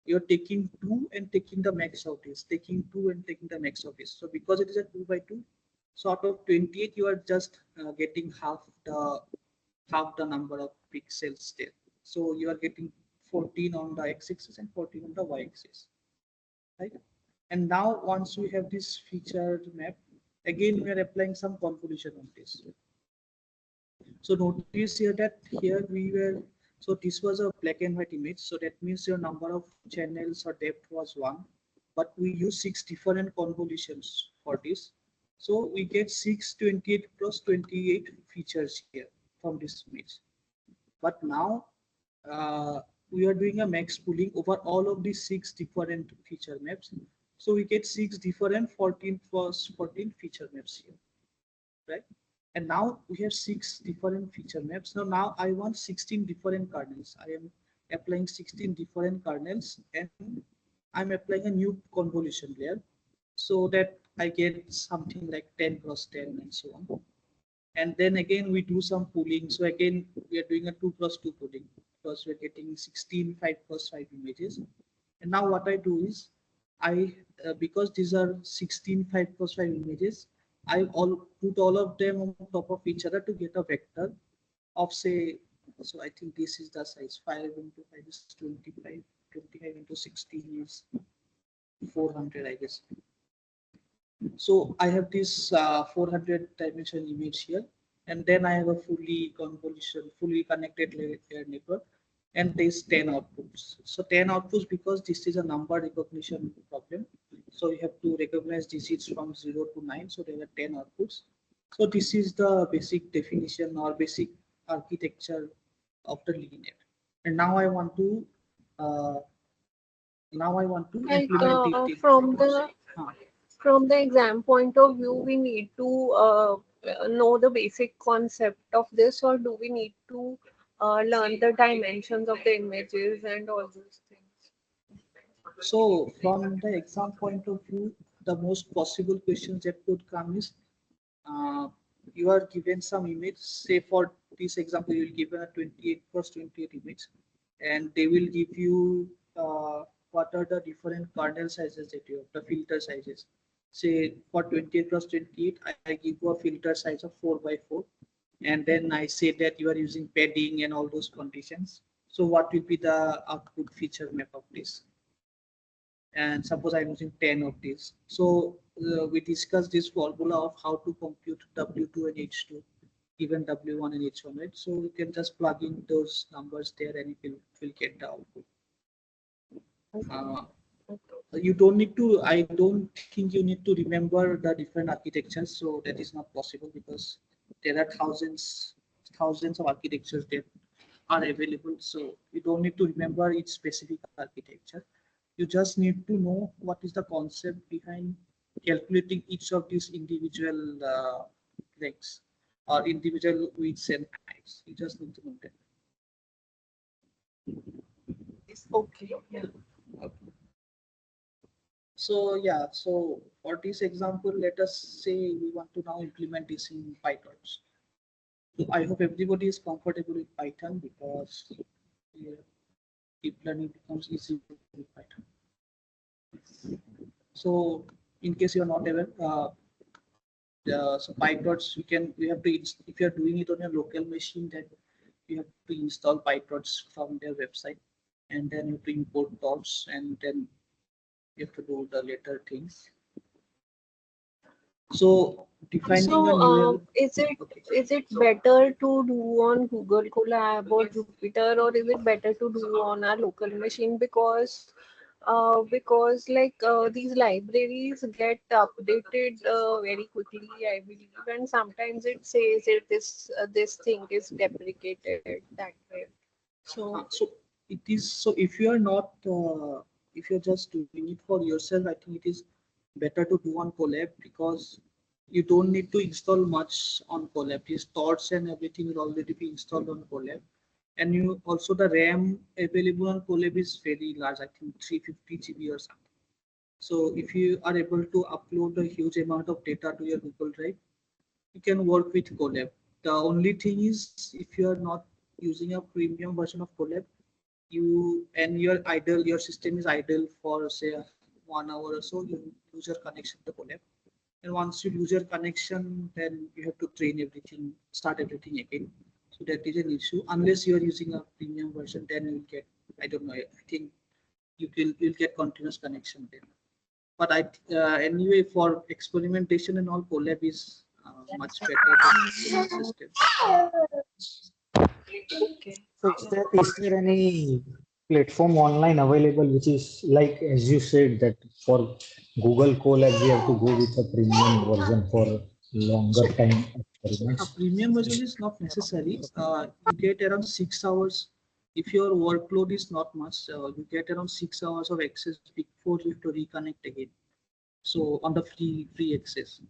you're taking 2 and taking the max of this, taking 2 and taking the max of this. So because it is a 2 by 2, so out of 28, you are just getting half the number of pixels there. So you are getting 14 on the x-axis and 14 on the y-axis, right? And now once we have this featured map, again we are applying some convolution on this. So notice here that here we were, so this was a black and white image. So that means your number of channels or depth was 1, but we use 6 different convolutions for this. So we get 628 cross 28 features here from this image. But now we are doing a max pooling over all of these 6 different feature maps. So we get 6 different 14 plus 14 feature maps here, right? And now we have 6 different feature maps. Now I want 16 different kernels. I am applying 16 different kernels, and I'm applying a new convolution layer so that I get something like 10 cross 10 and so on. And then again we do some pooling. So again we are doing a 2 cross 2 pooling because we're getting 16 5 cross 5 images. And now what I do is I because these are 16 5 cross 5 images, I put all of them on top of each other to get a vector of, say, so I think this is the size, 5 into 5 is 25, 25 into 16 is 400, I guess. So I have this 400 dimension image here, and then I have a fully connected layer network. and there's 10 outputs. So 10 outputs because this is a number recognition problem. So you have to recognize digits from 0 to 9. So there are 10 outputs. So this is the basic definition or basic architecture of the linear. And uh, now I want to Like implement it. Huh. from the exam point of view, we need to know the basic concept of this, or do we need to learn the dimensions of the images and all those things? So from the exam point of view, the most possible questions that could come is uh, you are given some image. Say for this example, you will given a 28 cross 28 image, and they will give you what are the different kernel sizes that you have, the filter sizes. Say for 28 cross 28, I give you a filter size of 4 by 4, and then I say that you are using padding and all those conditions. So what will be the output feature map of this? And suppose I'm using 10 of these. So we discussed this formula of how to compute W2 and H2 given W1 and H1, right? So we can just plug in those numbers there and it will get the output. You don't need to, I don't think you need to remember the different architectures. So that is not possible because there are thousands of architectures that are available. So you don't need to remember each specific architecture. You just need to know what is the concept behind calculating each of these individual lengths or individual widths and heights. You just need to know that. Okay. Yeah. Okay. So yeah, so for this example, let us say we want to now implement this in Python. So I hope everybody is comfortable with Python because deep learning becomes easy with Python. So in case you are not aware, so PyTorch we have to if you are doing it on your local machine, then you have to install PyTorch from their website, and then you have to import torch, and then you have to do the later things. So defining a So, neural. Okay. is it better to do on Google Colab or Jupyter, or is it better to do on our local machine? Because like these libraries get updated very quickly, I believe, and sometimes it says that this thing is deprecated that way. So So it is, so if you are not if you're just doing it for yourself, I think it is better to do on Colab because you don't need to install much on Colab. These thoughts and everything will already be installed on Colab. And you also the RAM available on Colab is very large, I think 350 GB or something. So if you are able to upload a huge amount of data to your Google Drive, you can work with Colab. The only thing is if you are not using a premium version of Colab, your system is idle for say 1 hour or so, you lose your connection to Colab. And once you lose your connection, then you have to train everything, start everything again. So that is an issue. Unless you are using a premium version, then you'll get, I don't know, I think you'll get continuous connection then. But anyway, for experimentation and all, Colab is much better than the system. okay. So is there any platform online available which is like, as you said, that for Google Colab we have to go with a premium version for longer So time a experiments? premium version is not necessary. You get around 6 hours. If your workload is not much, you get around 6 hours of access before you have to reconnect again. So on the free access.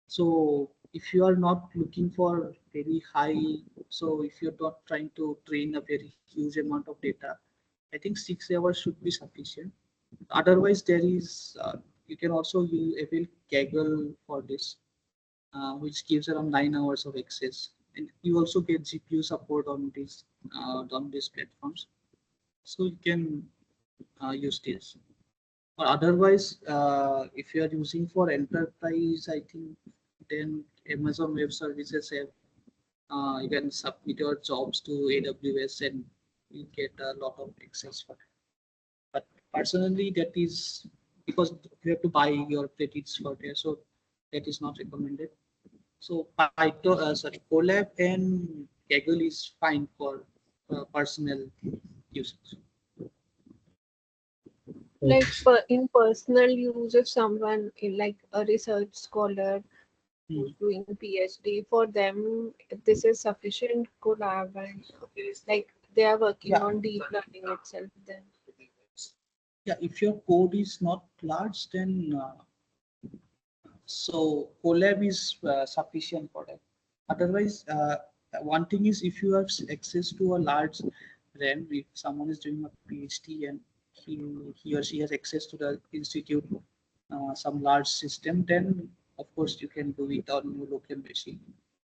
So if you are not looking for very high, so if you're not trying to train a very huge amount of data, I think 6 hours should be sufficient. Otherwise, there is you can also avail Kaggle for this, which gives around 9 hours of access, and you also get GPU support on these platforms, so you can use this. Or otherwise, if you are using for enterprise, I think then Amazon Web Services have you can submit your jobs to AWS and you get a lot of access for it. But personally, that is because you have to buy your credits for there, so that is not recommended. So Colab and Kaggle is fine for personal usage. Like in personal use, if someone like a research scholar who's doing PhD, for them this is sufficient collab and like they are working Yeah. on deep learning itself then. Yeah, if your code is not large, then so collab is sufficient for that. Otherwise, one thing is if you have access to a large RAM, if someone is doing a PhD and he or she has access to the institute, some large system, then of course you can do it on your local machine.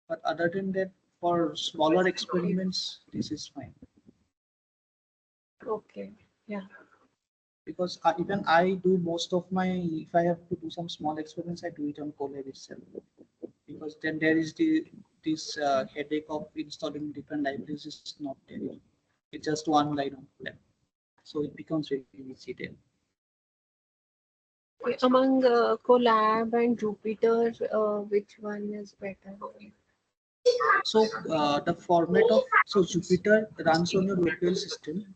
But other than that, for smaller experiments, this is fine. Okay. Yeah. Because even I do most of my, if I have to do some small experiments, I do it on Colab itself. Because then there is this headache of installing different libraries is not there. It's just one line on Colab. So it becomes very easy there. Okay, among Colab and Jupyter, which one is better? So the format of, so Jupyter runs on your local system,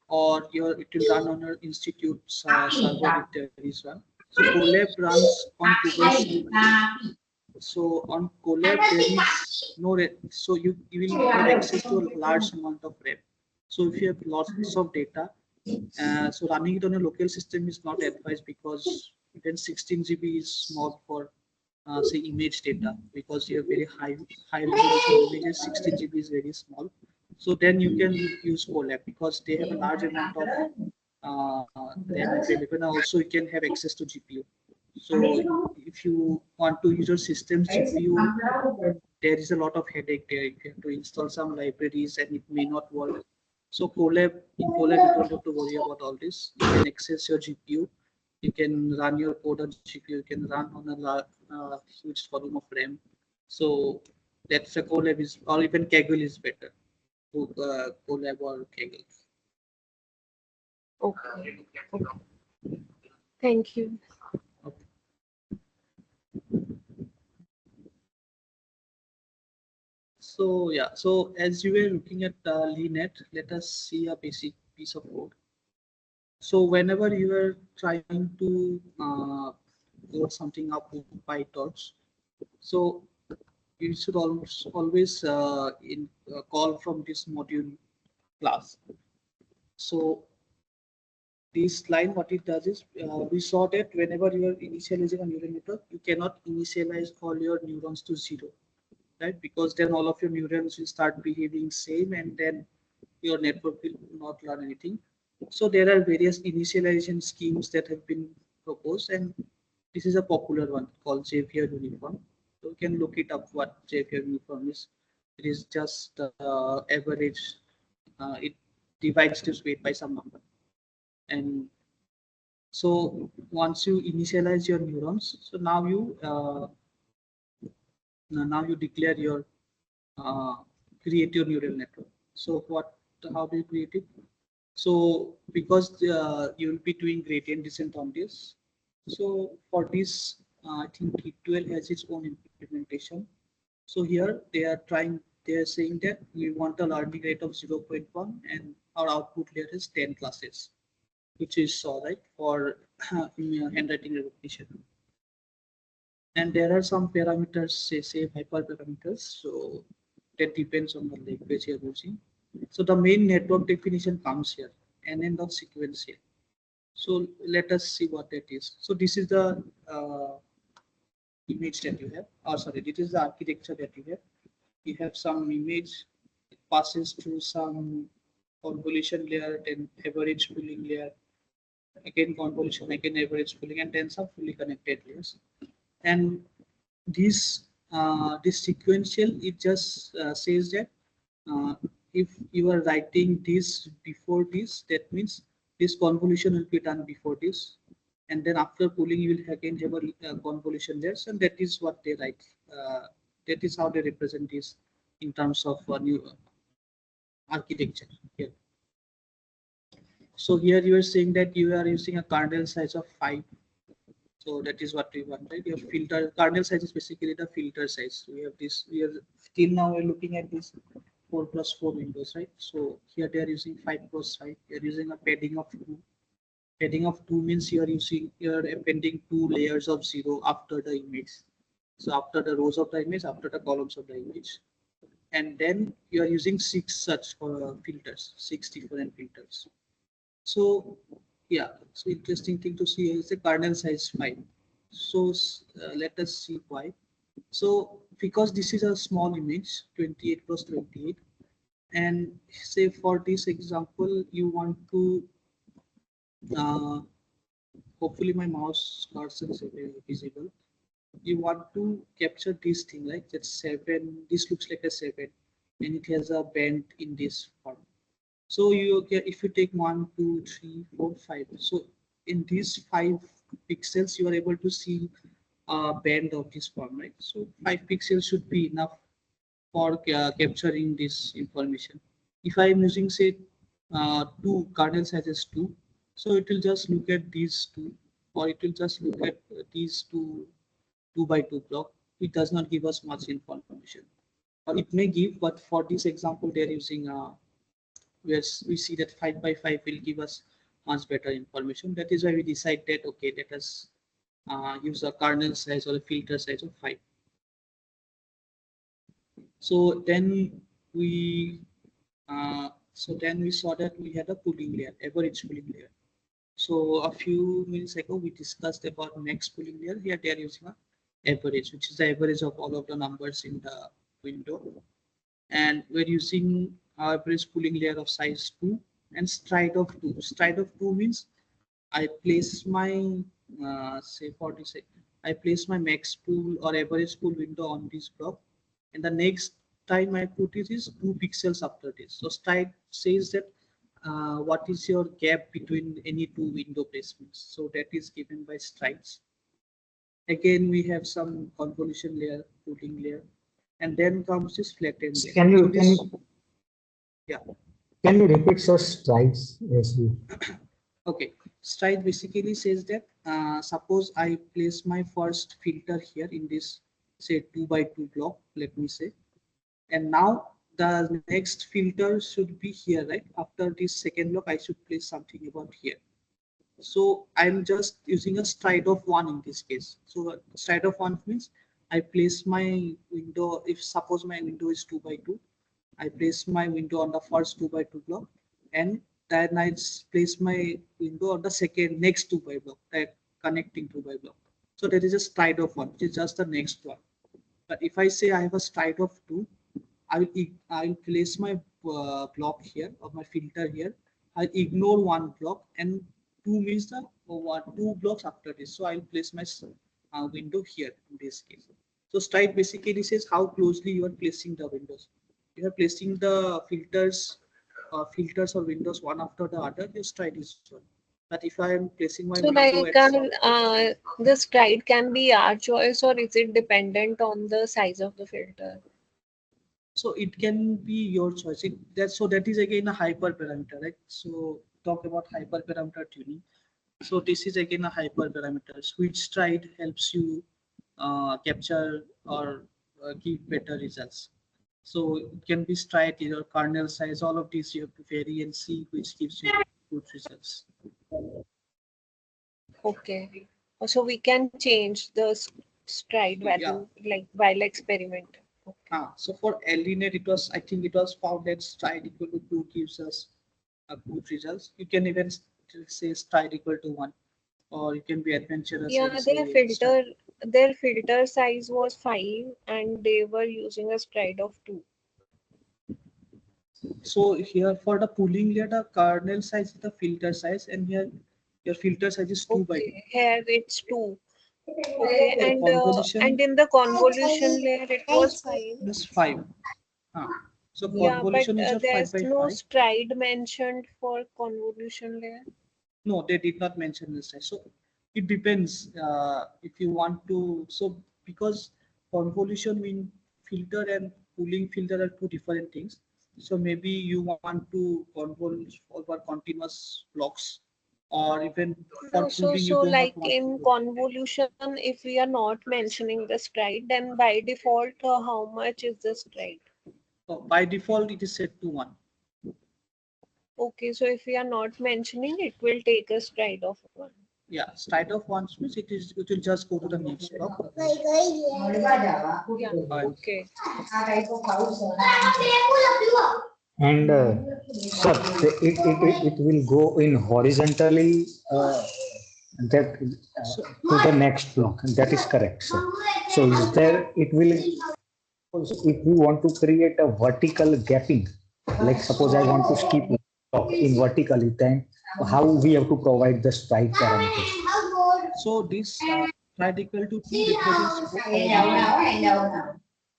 or it will run on your institute's server if there is one. So Colab runs on Google server. So on Colab there is no so you will have access to a large amount of RAM. So if you have lots of data, so running it on a local system is not advised, because then 16 GB is small for say image data, because you have very high resolution images. 16 GB is very small. So then you can use Colab because they have a large amount of RAM available. And also you can have access to GPU. So if you want to use your system's GPU, there is a lot of headache there. You have to install some libraries and it may not work. So in Colab, you don't have to worry about all this. You can access your GPU. You can run your code on GPU. You can run on a huge volume of RAM. So that's a Colab is, or even Kaggle is better. Colab or Kaggle. Okay. Okay. Thank you. Okay. So yeah, so as you were looking at LeanNet, let us see a basic piece of code. So whenever you are trying to load something up with PyTorch, so you should always call from this module class. So this line, what it does is, we saw that whenever you are initializing a neural network, you cannot initialize all your neurons to 0, right? Because then all of your neurons will start behaving same, and then your network will not learn anything. So there are various initialization schemes that have been proposed, and this is a popular one called Xavier uniform. So you can look it up what Xavier uniform is. It is just average. It divides this weight by some number, and so once you initialize your neurons, so now you declare your create your neural network. So how do you create it? So because you will be doing gradient descent on this, so for this, I think T12 has its own implementation. So here they are saying that we want a learning rate of 0.1 and our output layer is 10 classes, which is all right for handwriting recognition. And there are some parameters, say hyperparameters. So that depends on the language you're using. So the main network definition comes here, NN of sequential. So let us see what that is. So this is the image that you have. Oh, sorry, this is the architecture that you have. You have some image, it passes through some convolution layer, then average pooling layer, again convolution, again average pooling, and then some fully connected layers. And this sequential, it just says that if you are writing this before this, that means this convolution will be done before this, and then after pooling you will again have a convolution there, and that is what they write. That is how they represent this in terms of new architecture here. So here you are saying that you are using a kernel size of 5. So that is what we want, right? Your filter kernel size is basically the filter size. We have this. We are still now we're looking at this 4+4 windows, right? So here they are using 5+5. They are using a padding of 2. Padding of 2 means you're appending 2 layers of 0 after the image. So after the rows of the image, after the columns of the image. And then you are using 6 such filters, 6 different filters. So yeah, so interesting thing to see is the kernel size 5. So let us see why. So because this is a small image, 28 plus 28, and say for this example, you want to, uh, hopefully my mouse cursor is visible. You want to capture this thing, like that 7, this looks like a 7, and it has a bend in this form. So if you take 1, 2, 3, 4, 5. So in these 5 pixels, you are able to see a band of this form, right? So 5 pixels should be enough for capturing this information. If I am using say 2 kernel sizes 2, so it will just look at these 2, or it will just look at these 2 by 2 block. It does not give us much information. Or it may give, but for this example, they are using where we see that 5 by 5 will give us much better information. That is why we decide that, okay, let us use a kernel size or a filter size of 5. So then we saw that we had a pooling layer, average pooling layer. So a few minutes ago we discussed about max pooling layer. Here they are using a average, which is the average of all of the numbers in the window. And we're using our average pooling layer of size 2 and stride of 2. Stride of 2 means I place my say for this, I place my max pool or average pool window on this block, and the next time I put it is 2 pixels after this. So stride says that what is your gap between any 2 window placements. So that is given by strides. Again, we have some convolution layer, pooling layer, and then comes this flattened layer. Can So you this, yeah. can you repeat such strides? Yes. Okay, stride basically says that suppose I place my first filter here in this say 2 by 2 block, let me say, and now the next filter should be here, right? After this second block, I should place something about here. So I'm just using a stride of 1 in this case. So stride of 1 means I place my window, if suppose my window is 2 by 2, I place my window on the first 2 by 2 block, and then I place my window on the second next 2 by block, that connecting 2 by block. So there is a stride of 1, which is just the next one. But if I say I have a stride of 2, I'll place my block here or my filter here. I'll ignore 1 block, and 2 means the 2 blocks after this. So I'll place my window here in this case. So stride basically says how closely you are placing the windows. If you are placing the filters or windows one after the other, your stride is 1. But if I am placing my So window like at some, the stride can be our choice, or is it dependent on the size of the filter? so it can be your choice. That is again a hyperparameter, right? So talk about hyperparameter tuning. So this is again a hyperparameter. Switch stride helps you capture or give better results. So it can be stride, your kernel size, all of these you have to vary and see which gives you good results. Okay. So we can change the stride Yeah. value like while experimenting. Okay. So for LDNet, I think it was found that stride equal to 2 gives us a good results. You can even say stride equal to 1, or you can be adventurous Yeah, and say stride. their filter size was 5 and they were using a stride of 2. So here for the pooling layer, the kernel size is the filter size, and here your filter size is 2 by 2. Okay, here it's 2. Okay, The and convolution in the convolution layer it was 5. is 5. Uh, so Yeah, but convolution is your 5 there's by no 5. stride mentioned for convolution layer. No, they did not mention this size. So it depends if you want to. So because convolution mean filter and pooling filter are two different things. So maybe you want to convolve over continuous blocks, or even for No, pooling you so do not like want to in do. convolution, if we are not mentioning the stride, then by default, how much is the stride? So by default, it is set to 1. Okay, so if we are not mentioning, it will take a stride of one. Yeah, straight of 1 means it will just go to the next block. Yeah, okay. And sir, it will go in horizontally that to the next block. That is correct, sir. So is there, it will, if we want to create a vertical gapping, like suppose I want to skip block in vertically, then how we have to provide the strike parameters? So this stride equal to 2 represents both.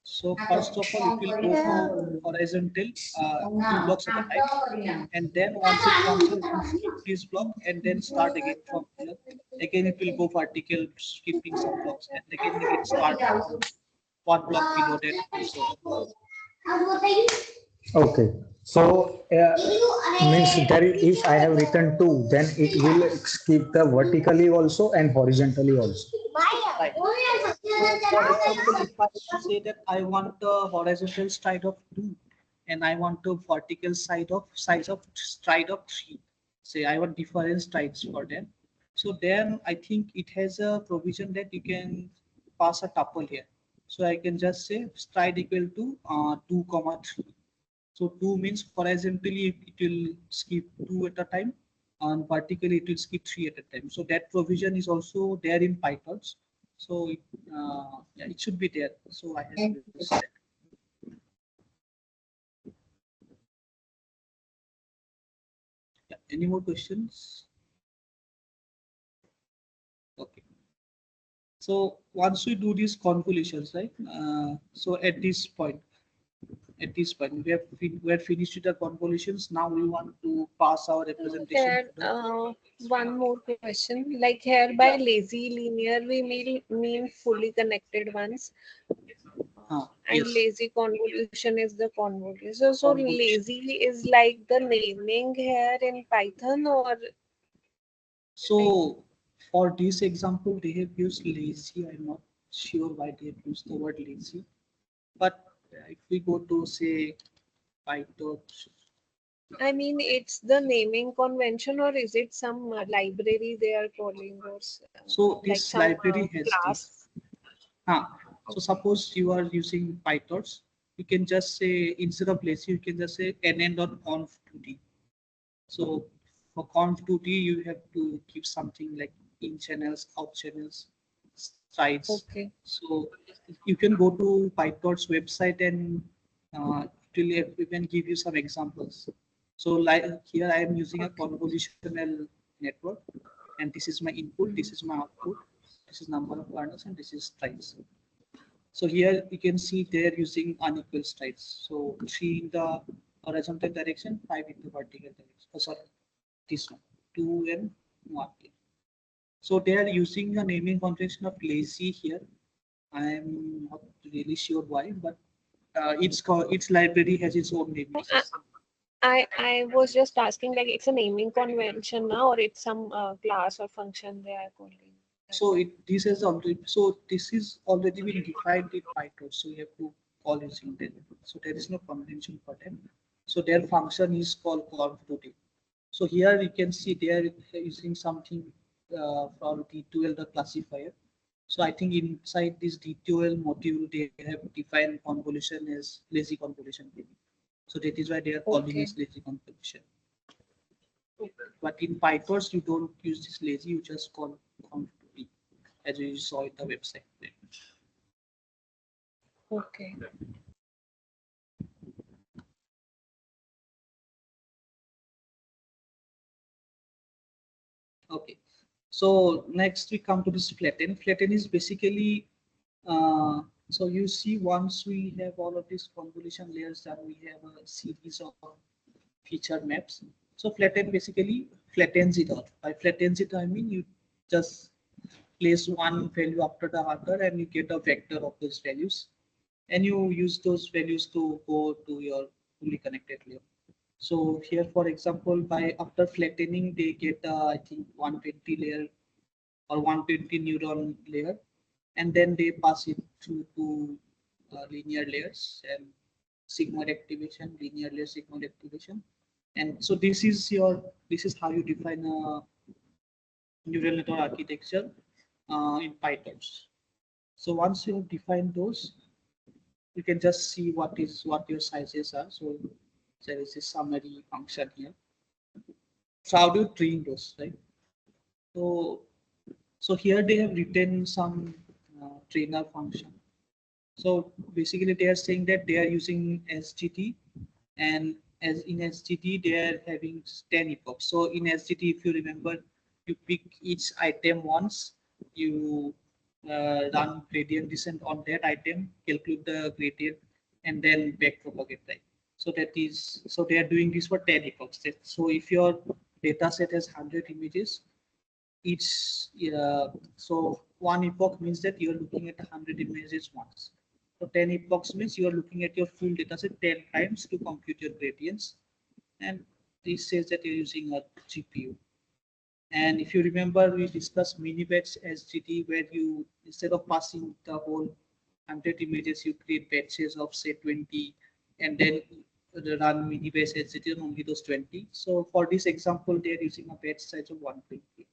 So first of all, it will go for horizontal 2 blocks at a time, and then once it comes in, it will skip this block and then start again from here. Again, it will go vertical, skipping some blocks, and again start from one block below that. So Okay, so means that if I have written 2, then it will skip the vertically also and horizontally also. right. So for example, if I say that I want a horizontal stride of 2 and I want a vertical size of stride of 3, say I want different strides for them. So then I think it has a provision that you can pass a tuple here. So I can just say stride equal to 2 comma 3. So 2 means horizontally it will skip 2 at a time, and vertically it will skip 3 at a time. So that provision is also there in Python. So yeah, it should be there. So I have used that. Yeah. Any more questions? Okay. So once we do these convolutions, right? So at this point, we have finished with the convolutions. Now we want to pass our representation Here, to the one more question. Like here by lazy linear, we mean fully connected ones. And yes, lazy convolution is the convolution. So convolution. lazy is like the naming here in Python, or So for this example, they have used lazy. I'm not sure why they have used the word lazy. But if we go to say Python, I mean it's the naming convention, or is it some library they are calling, or so like this some library has this. class? So suppose you are using PyTorch, you can just say instead of lazy, you can just say nn.conv2d. So for conv2d, you have to keep something like in channels, out channels, strides. Okay. So you can go to PyTorch website and it will even give you some examples. So like here I am using a convolutional network, and this is my input, this is my output, this is number of kernels, and this is strides. So here you can see they're using unequal strides. So 3 in the horizontal direction, 5 in the vertical direction. Oh, sorry, this one, 2 and 1. So they are using a naming convention of lazy here. I am not really sure why, but its library has its own naming system. I was just asking, like it's a naming convention now, or it's some class or function they are calling. So this is already been defined in Python. So you have to call using that. So there is no convention for them. So their function is called conv2d. So here you can see they are using something from D2L the classifier. So I think inside this D2L module they have defined convolution as lazy convolution. So that is why they are calling Okay. it lazy convolution. But in PyTorch you don't use this lazy, you just call conv2d as you saw in the website. Okay. Okay. So next we come to this flatten. Flatten is basically so you see once we have all of these convolution layers done, we have a series of feature maps. So flatten basically flattens it all. By flattens it, I mean you just place one value after the other and you get a vector of those values, and you use those values to go to your fully connected layer. So here, for example, by after flattening, they get I think 120 layer or 120 neuron layer, and then they pass it through to linear layers, and sigmoid activation, linear layer sigmoid activation. And so this is how you define a neural network architecture in PyTorch. So once you have defined those, you can just see what your sizes are. So there is a summary function here. So how do you train those, right? So here they have written some trainer function. So basically they are saying that they are using SGT, and as in SGT they are having 10 epochs. So in SGT, if you remember, you pick each item once, you run gradient descent on that item, calculate the gradient, and then back propagate, right? So they are doing this for 10 epochs. So if your data set has 100 images, each so one epoch means that you're looking at 100 images once. So 10 epochs means you're looking at your full data set 10 times to compute your gradients. And this says that you're using a GPU. And if you remember, we discussed mini batch SGT, where you, instead of passing the whole 100 images, you create batches of say 20, and then run mini batch SGT on only those 20. So for this example, they're using a batch size of 120.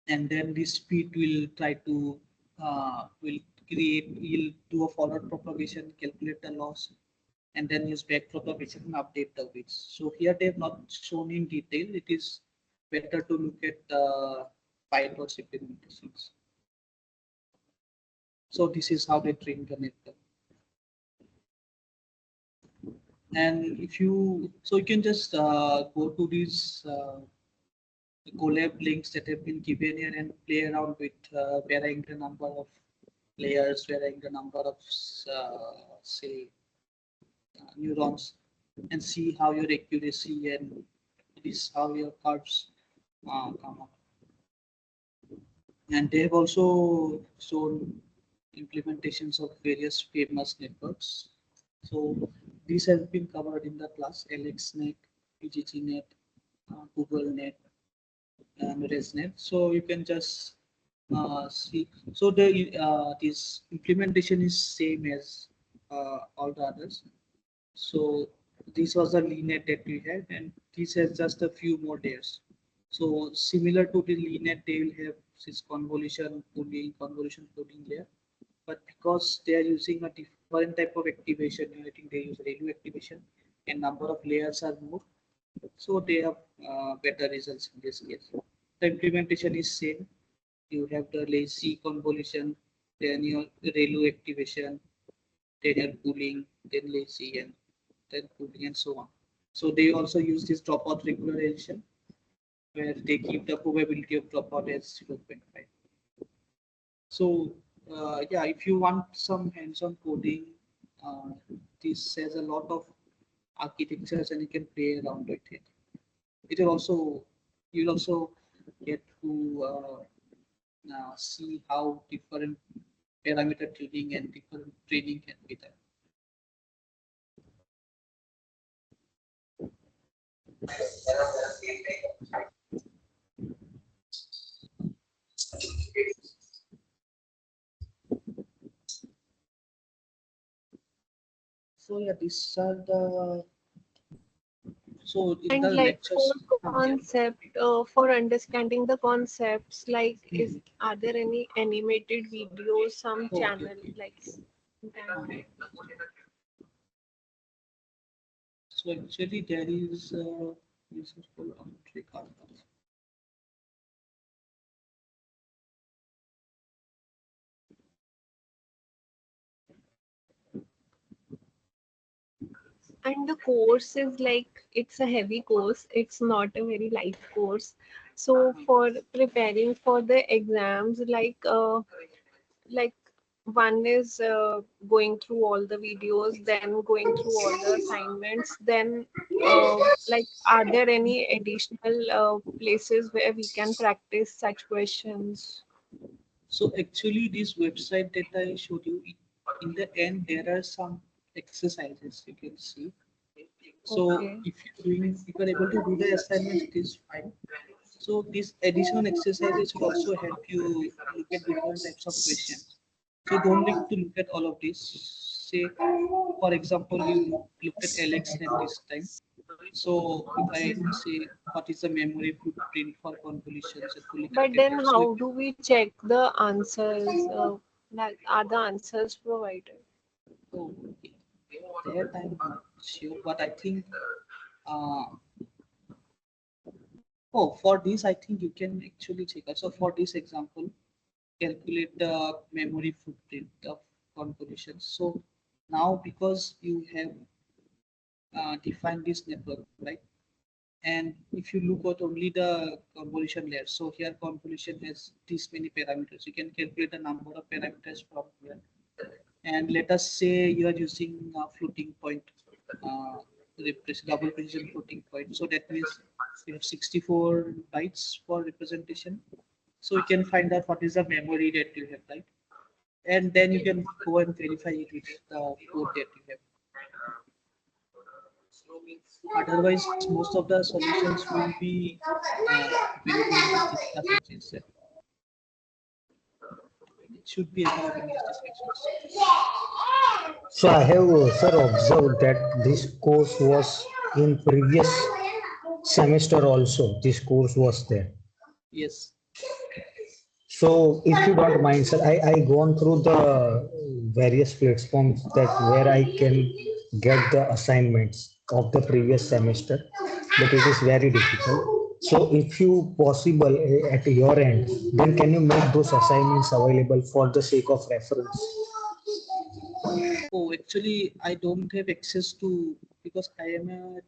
And then this speed will try to will do a forward propagation, calculate the loss, and then use back propagation and update the weights. So here they have not shown in detail. It is better to look at the PyTorch implementations. So this is how they train the network. And if you, so you can just go to these collab links that have been given here and play around with varying the number of layers, varying the number of say neurons, and see how your accuracy and this how your curves come up. And they have also shown implementations of various famous networks. So these have been covered in the class: LXNet, PGGNet, GoogleNet, and ResNet. So you can just see. So this implementation is same as all the others. So this was the LeanNet that we had, and this has just a few more layers. So similar to the LeanNet, they will have this convolution coding layer, but because they are using a different type of activation, I think they use ReLU activation, and number of layers are more, so they have better results in this case. The implementation is same. You have the lazy convolution, then your ReLU activation, then your cooling, then lazy, and then cooling, and so on. So they also use this dropout regularization, where they keep the probability of dropout as 0.5. So yeah, if you want some hands-on coding, this has a lot of architectures and you can play around with it. It will also, you'll also get to see how different parameter tuning and different training can be done. So yeah, these are the, so in the And like lectures. for concept, for understanding the concepts, like are there any animated videos, some Okay, channel okay. like that? So actually there is this is called ontology cartons. And the course is like, it's a heavy course, it's not a very light course. So for preparing for the exams, like one is going through all the videos, then going through all the assignments, then like are there any additional places where we can practice such questions? So actually this website that I showed you, in the end there are some exercises you can see. So Okay. if you're able to do the assignment, it is fine. So these additional exercises will also help you look at different types of questions. So don't need to look at all of this. say, for example, you looked at LXNet this time. So if I say what is the memory footprint for convolutions and fully But connected then networks, so how do we check the answers? Like, are the answers provided? oh, that I'm not sure, but I think uh, oh, for this I think you can actually check. So for this example, calculate the memory footprint of convolutions. So now because you have defined this network, right? And if you look at only the convolution layer, so here convolution has this many parameters. You can calculate the number of parameters from here. And let us say you are using a floating point, double precision floating point. So that means you have 64 bytes for representation. So you can find out what is the memory that you have, right? And then you can go and verify it with the code that you have. Otherwise, most of the solutions will be available in this discussion itself. It should be available in these discussions. So I have, sir, observed that this course was in previous semester also. This course was there. Yes. So if you don't mind, sir, I gone through the various platforms that where I can get the assignments of the previous semester, but it is very difficult. So if you possible at your end, then can you make those assignments available for the sake of reference? Oh, actually, I don't have access to because I am a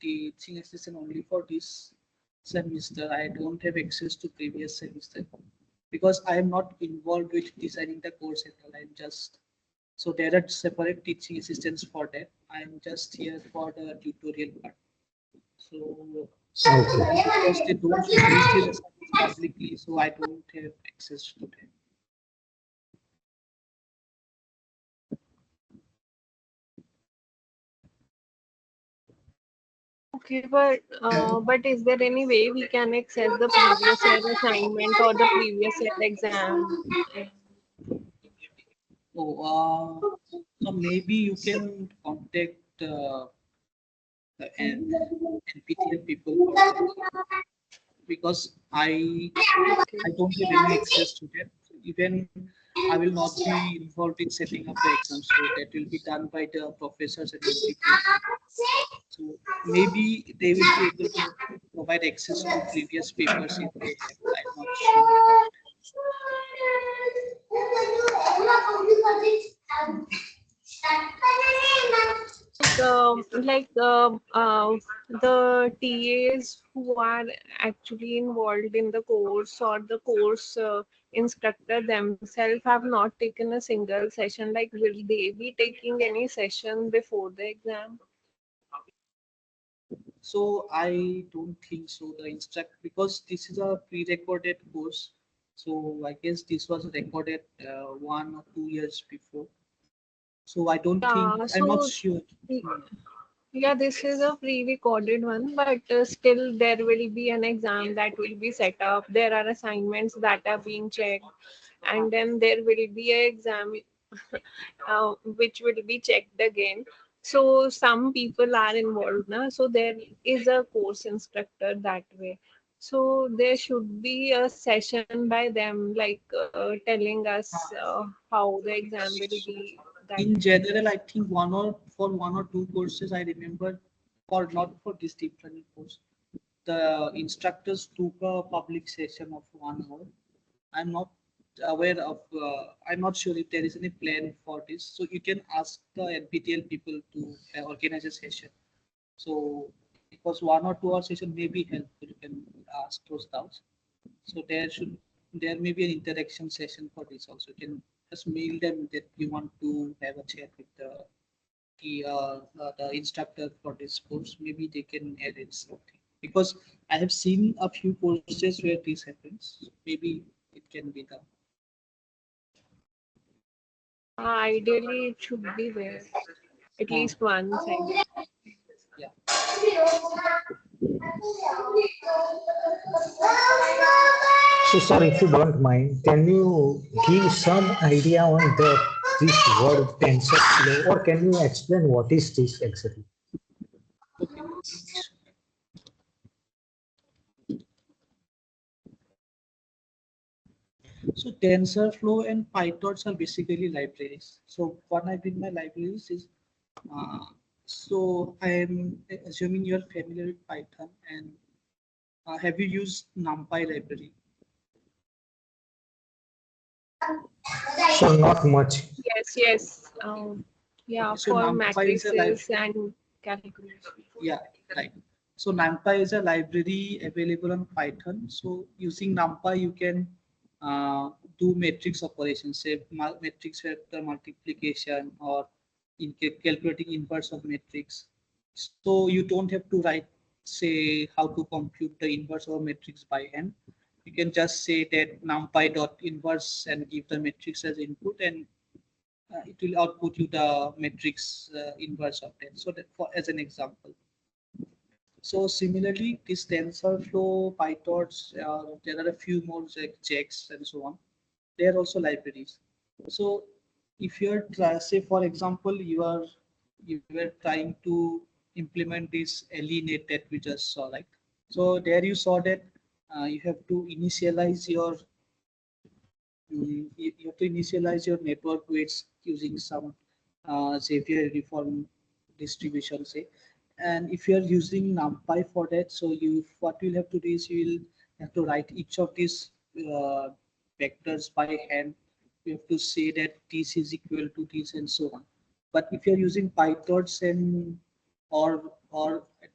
teaching assistant only for this semester. I don't have access to previous semester because I am not involved with designing the course at all. I'm just so there are separate teaching assistants for that. I'm just here for the tutorial part. So Okay. because they don't release these assignments publicly, so I don't have access to them. Okay, but is there any way we can access the previous year assignment or the previous year exam? So maybe you can contact the NPTEL people for that because Okay. I don't have any access to that. So even I will not be involved in setting up the exam, so that will be done by the professors at NPTEL. So maybe they will be able to provide access to previous papers if they have. I'm not sure about that. The TAs who are actually involved in the course or the course instructor themselves have not taken a single session. Like, will they be taking any session before the exam? So I don't think so. The instruct because this is a pre-recorded course. So I guess this was recorded 1 or 2 years before. So I don't think Yeah, I'm not so sure. yeah, this is a pre-recorded one, but still there will be an exam that will be set up. There are assignments that are being checked, and then there will be an exam which will be checked again. So some people are involved now. So there is a course instructor that way. So there should be a session by them, like telling us how the exam will be. That In general, I think 1 or 2 courses I remember, for not for this deep learning course, the instructors took a public session of 1 hour. I'm not aware of. I'm not sure if there is any plan for this. So you can ask the NPTEL people to organize a session. So because 1 or 2 hour session may be helpful, you can ask those doubts. So there may be an interaction session for this also. You can just mail them that you want to have a chat with the instructor for this course. Maybe they can arrange something because I have seen a few courses where this happens. Maybe it can be done. ideally it should be there at Uh, least once. I guess. yeah. So, sir, if you don't mind, can you give some idea on the this word TensorFlow, or can you explain what is this exactly? Okay. So TensorFlow and PyTorch are basically libraries. So what I mean by libraries is, uh, so I am assuming you are familiar with Python, and have you used NumPy library? So not much. Yes, yes. Yeah, So for NumPy is a library. matrices and calculation. Yeah, right. So NumPy is a library available on Python. So using NumPy, you can do matrix operations, say matrix vector multiplication, or in calculating inverse of matrix. So you don't have to write, say, how to compute the inverse of a matrix by hand. You can just say that NumPy dot inverse and give the matrix as input, and it will output you the matrix inverse of that. So that for as an example. So similarly, this TensorFlow, PyTorch, there are a few more like JAX and so on. They are also libraries. So if you're say for example, you were trying to implement this LENet that we just saw, right? So there you saw that you have to initialize your you have to initialize your network weights using some Xavier reform distribution, say. And if you are using NumPy for that, so you what you'll have to do is you will have to write each of these vectors by hand. You have to say that this is equal to this and so on. But if you're using PyTorch and or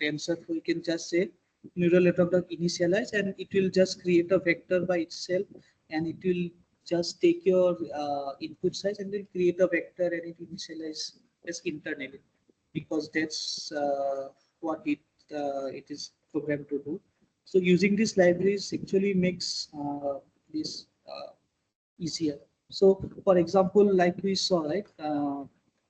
TensorFlow, you can just say neural network dot initialize, and it will just create a vector by itself, and it will just take your input size and then create a vector, and it initialize as internally, because that's what it is programmed to do. So using these libraries actually makes this easier. So for example, like we saw, right,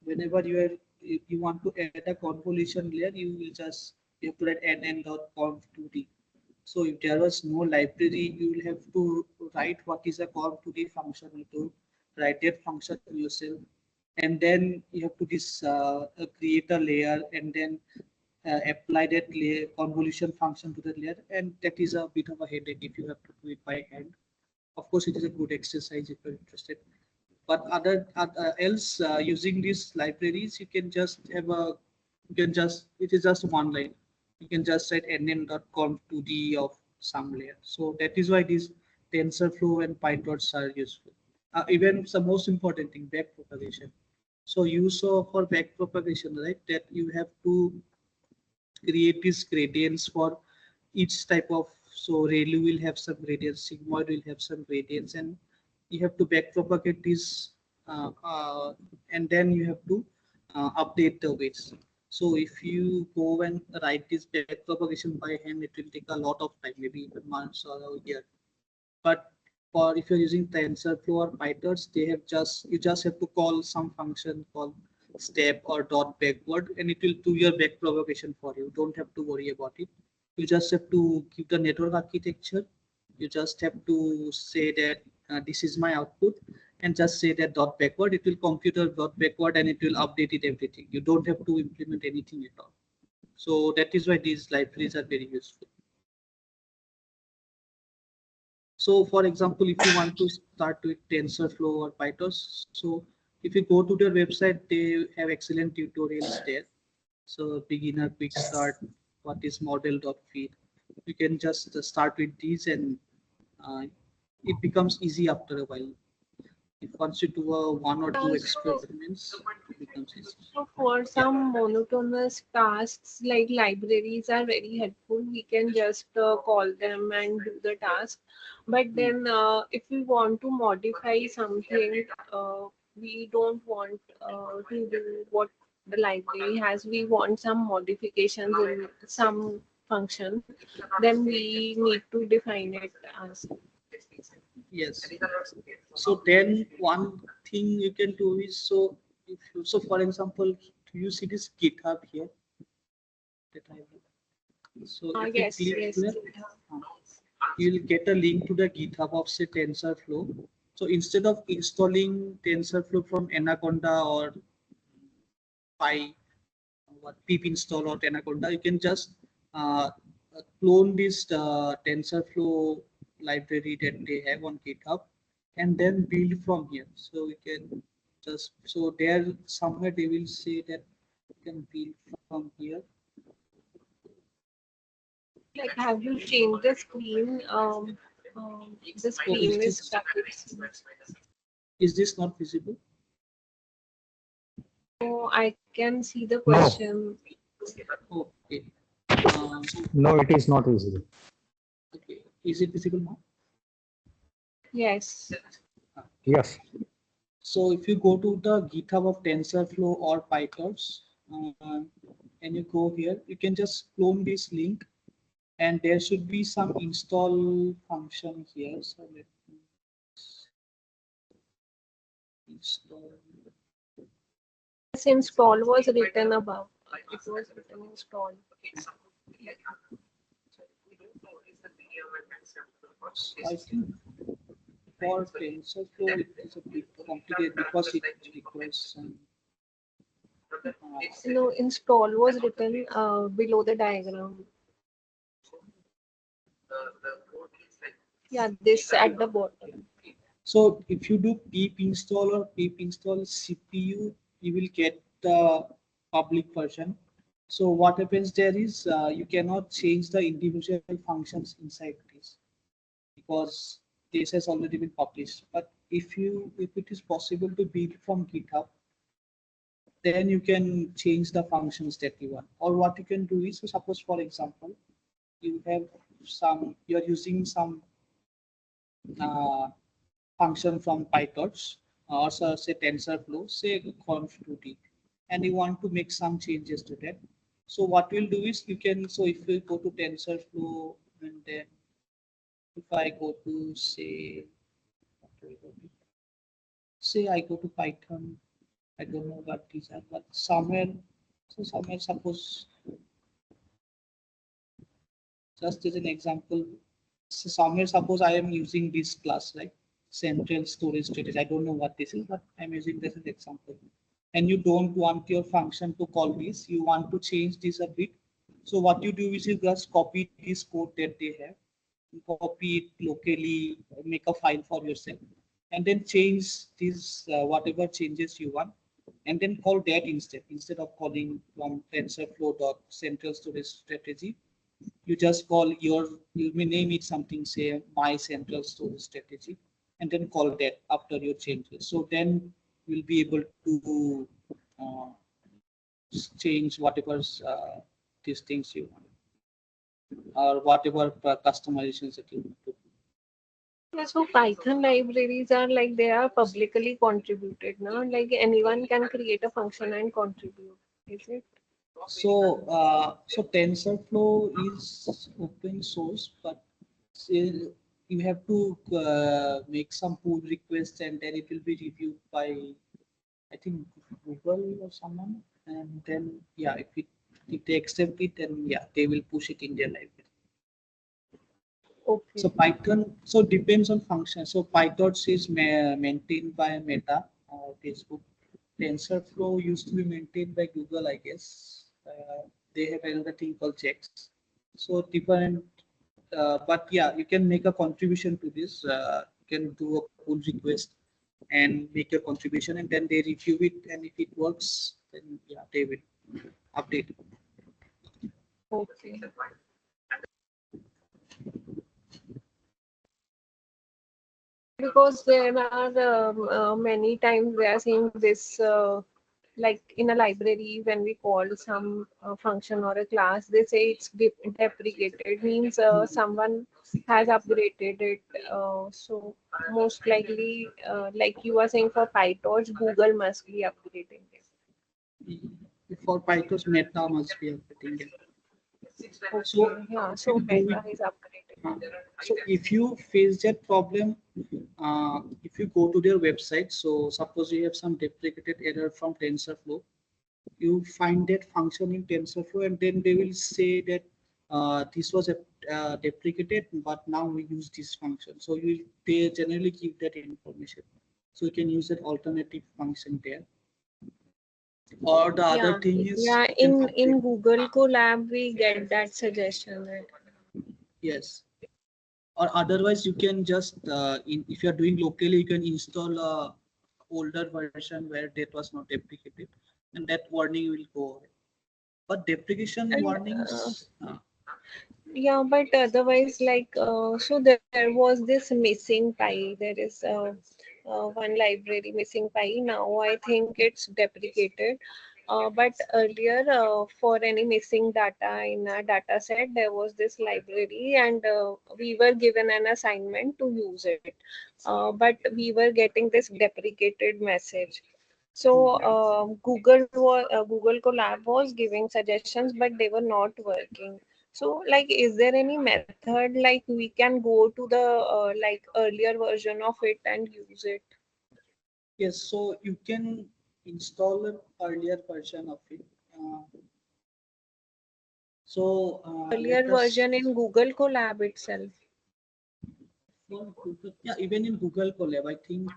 whenever you want to add a convolution layer, you have to write nn.conv2d. So if there was no library, you will have to write what is a conv2d function. You have to write that function yourself, and then you have to create a layer, and then apply that layer convolution function to the layer, and that is a bit of a headache if you have to do it by hand. Of course, it is a good exercise if you're interested. But else, using these libraries, you can just have a, you can just, it is just one line. You can just write nn.conv2d of some layer. So that is why these TensorFlow and PyTorch are useful. Even the most important thing, backpropagation. So you saw for backpropagation, right, that you have to create these gradients for each type of, so ReLU will have some gradients, sigmoid will have some gradients, and you have to backpropagate these and then you have to update the weights. So if you go and write this backpropagation by hand, it will take a lot of time, maybe months or a year. But for if you're using TensorFlow or PyTorch, they have just, you just have to call some function called step or dot backward, and it will do your back propagation for you. Don't have to worry about it. You just have to give the network architecture. You just have to say that this is my output, and just say that dot backward. It will compute a dot backward, and it will update it everything. You don't have to implement anything at all. So that is why these libraries are very useful. So for example, if you want to start with TensorFlow or PyTorch, so if you go to their website, they have excellent tutorials there. So beginner, quick start, what is model.feed. You can just start with these, and it becomes easy after a while. If once you do one or two experiments, it becomes easy. So for some monotonous tasks, like libraries are very helpful. We can just call them and do the task. But then if we want to modify something, we don't want to do what the library has. We want some modifications in some function. Then we need to define it as. Yes. So then one thing you can do is, so if you, so for example, do you see this GitHub here that I have? So if you Yes, click yes. here, you will get a link to the GitHub of say TensorFlow, So instead of installing TensorFlow from Anaconda or Py, what pip install or Anaconda, you can just clone this TensorFlow library that they have on GitHub and then build from here. So we can just, so there somewhere they will say that you can build from here. Like, have you changed the screen? The screen is stuck. Is this not visible? So I can see the question. Okay. No, it is not visible. Okay. Is it visible now? Yes. Yes. So if you go to the GitHub of TensorFlow or PyTorch, and you go here, you can just clone this link, and there should be some install function here. So let me install. This install was written above. It was written install. I think for TensorFlow it is a bit complicated because it requires some. No, install was written below the diagram. Yeah, this at the bottom. So if you do pip install or pip install CPU, you will get the public version. So what happens there is you cannot change the individual functions inside this because this has already been published. But if it is possible to build from GitHub, then you can change the functions that you want. Or what you can do is, so suppose for example, you're using some function from PyTorch or say TensorFlow, say conv2d, and you want to make some changes to that. So what we'll do is you can, so if we go to TensorFlow and then if I go to say I go to Python, I don't know what these are, but somewhere, so somewhere suppose, just as an example, so somewhere suppose I am using this class, like central storage strategy. I don't know what this is, but I'm using this as an example. And you don't want your function to call this, you want to change this a bit. So what you do is you just copy this code that they have, copy it locally, make a file for yourself, and then change these whatever changes you want, and then call that instead of calling from TensorFlow dot central storage strategy. You just call you may name it something, say my central storage strategy, and then call that after your changes. So then you'll be able to uh, change whatever these things you want or whatever customizations that you want to. Yeah, so Python libraries are like they are publicly contributed, no? Like anyone can create a function and contribute, is it? So TensorFlow is open source, but you have to make some pull requests, and then it will be reviewed by, I think, Google or someone, and then yeah, if they accept it, then yeah, they will push it in their library. Okay. So Python, so depends on function. So PyTorch is maintained by Meta, Facebook. TensorFlow used to be maintained by Google, I guess. They have another thing called checks. So different, but yeah, you can make a contribution to this. You can do a pull request and make your contribution, and then they review it. And if it works, then yeah, they will update it. Okay. Because there are many times we are seeing this, like in a library when we call some function or a class, they say it's deprecated, means someone has upgraded it. So most likely, like you are saying for PyTorch, Google must be upgrading it. For PyTorch, Meta must be updating it. Okay. So Yeah, if so you do Meta it, is upgrading. so if you face that problem, if you go to their website, so suppose you have some deprecated error from TensorFlow, you find that function in TensorFlow, and then they will say that this was deprecated, but now we use this function. So they generally give that information. So you can use that alternative function there. Or the other Yeah, thing is yeah. you can In Google Colab we get that suggestion. Right? yes. Or otherwise you can just if you are doing locally, you can install a older version where that was not deprecated, and that warning will go away. But deprecation And warnings, yeah, but otherwise, like, so there was this missing pie. There is one library missing pie. Now I think it's deprecated. But earlier, for any missing data in a data set, there was this library, and we were given an assignment to use it. But we were getting this deprecated message. So Google Colab was giving suggestions, but they were not working. So, like, is there any method like we can go to the like earlier version of it and use it? yes, so you can install an earlier version of it. Earlier Let us version in Google Colab itself. yeah, even in Google Colab, I think.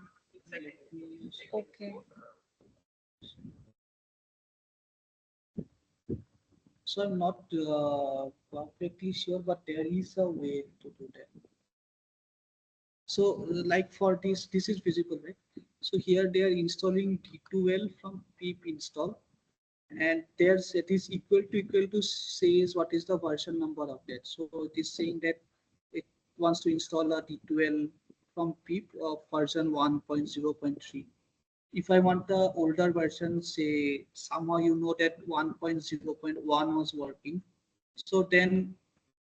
Let me, Okay. so I'm not perfectly sure, but there is a way to do that. So like for this is visible, right? So here they are installing D2L from pip install, and there's it is equal to says what is the version number of that. So it is saying that it wants to install a D2L from pip of version 1.0.3. If I want the older version, say somehow you know that 1.0.1 was working, so then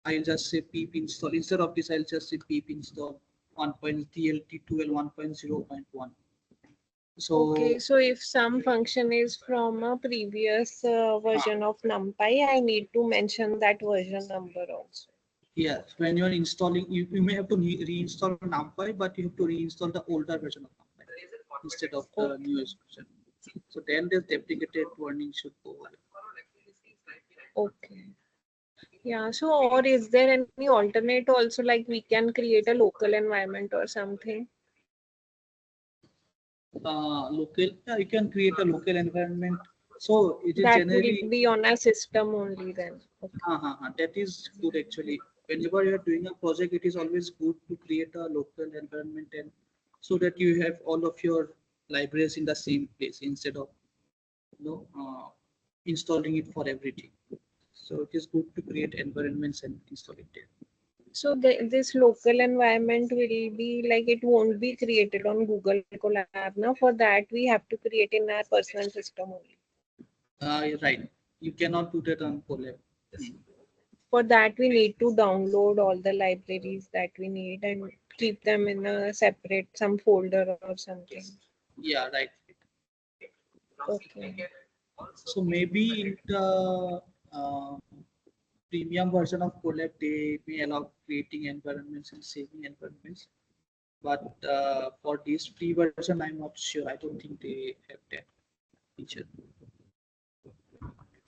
I'll just say pip install. Instead of this, I'll just say pip install 1.dlt12 1.0.1. Okay, So so if some function is from a previous version of NumPy, I need to mention that version number also. yeah, when you're installing, you may have to reinstall NumPy, but you have to reinstall the older version of NumPy instead of the Okay. newest version. So then the deprecated warning should go away. Okay. Yeah, so or is there any alternate also, like we can create a local environment or something Local, yeah, you can create a local environment. So it is that will generally, be on a system only then? Okay. that is good actually. Whenever you are doing a project, it is always good to create a local environment, and so that you have all of your libraries in the same place instead of installing it for everything. So it is good to create environments and install it there. So this local environment will be like it won't be created on Google Colab. Now for that we have to create in our personal system only. You're right. You cannot do that on Colab. For that we need to download all the libraries that we need and keep them in a separate some folder or something. Yeah, right. Okay. So maybe in the premium version of Colab, they may allow creating environments and saving environments. But for this free version, I'm not sure. I don't think they have that feature.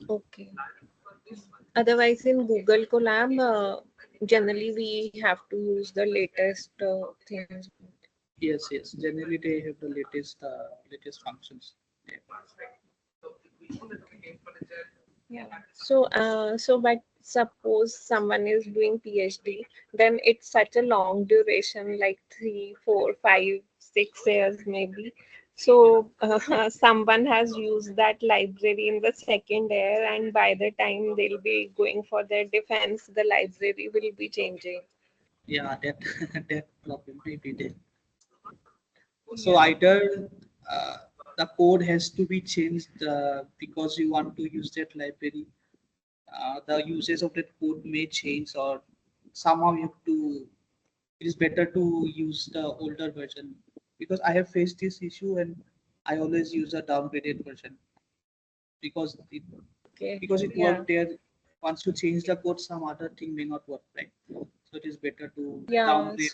Okay. Otherwise, in Google Colab, generally we have to use the latest things. Yes, yes. Generally, they have the latest functions. There. Yeah. So, but suppose someone is doing PhD, then it's such a long duration, like 3, 4, 5, 6 years maybe. So, someone has used that library in the second year, and by the time they'll be going for their defense, the library will be changing. Yeah, that that problem may be there. So Yeah. either uh, the code has to be changed because you want to use that library. The uses of that code may change, or somehow you have to. It is better to use the older version, because I have faced this issue and I always use a downgraded version because Okay. it Yeah. worked there. Once you change the code, some other thing may not work right. So it is better to Yeah. downgrade.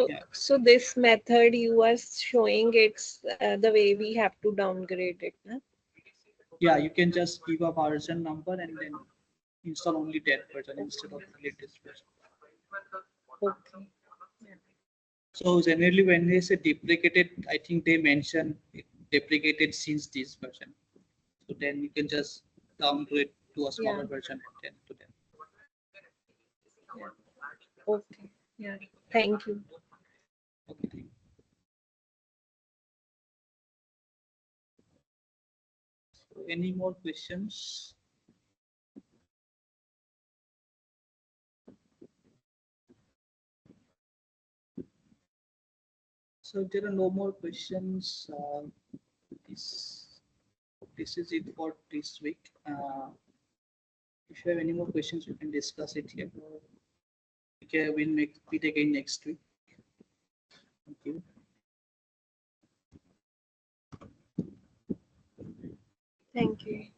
Yeah, So this method you are showing, it's the way we have to downgrade it. Huh? yeah. You can just give a version number and then install only that version instead of the latest version. Okay. So generally when they say deprecated, I think they mention it deprecated since this version. So then you can just downgrade to a smaller Yeah. version and then to them. Okay. Yeah. Thank you. Okay. Thank you. So any more questions? So if there are no more questions, this this is it for this week. If you have any more questions, we can discuss it here. Okay, we'll make it again next week. Thank you. Thank you.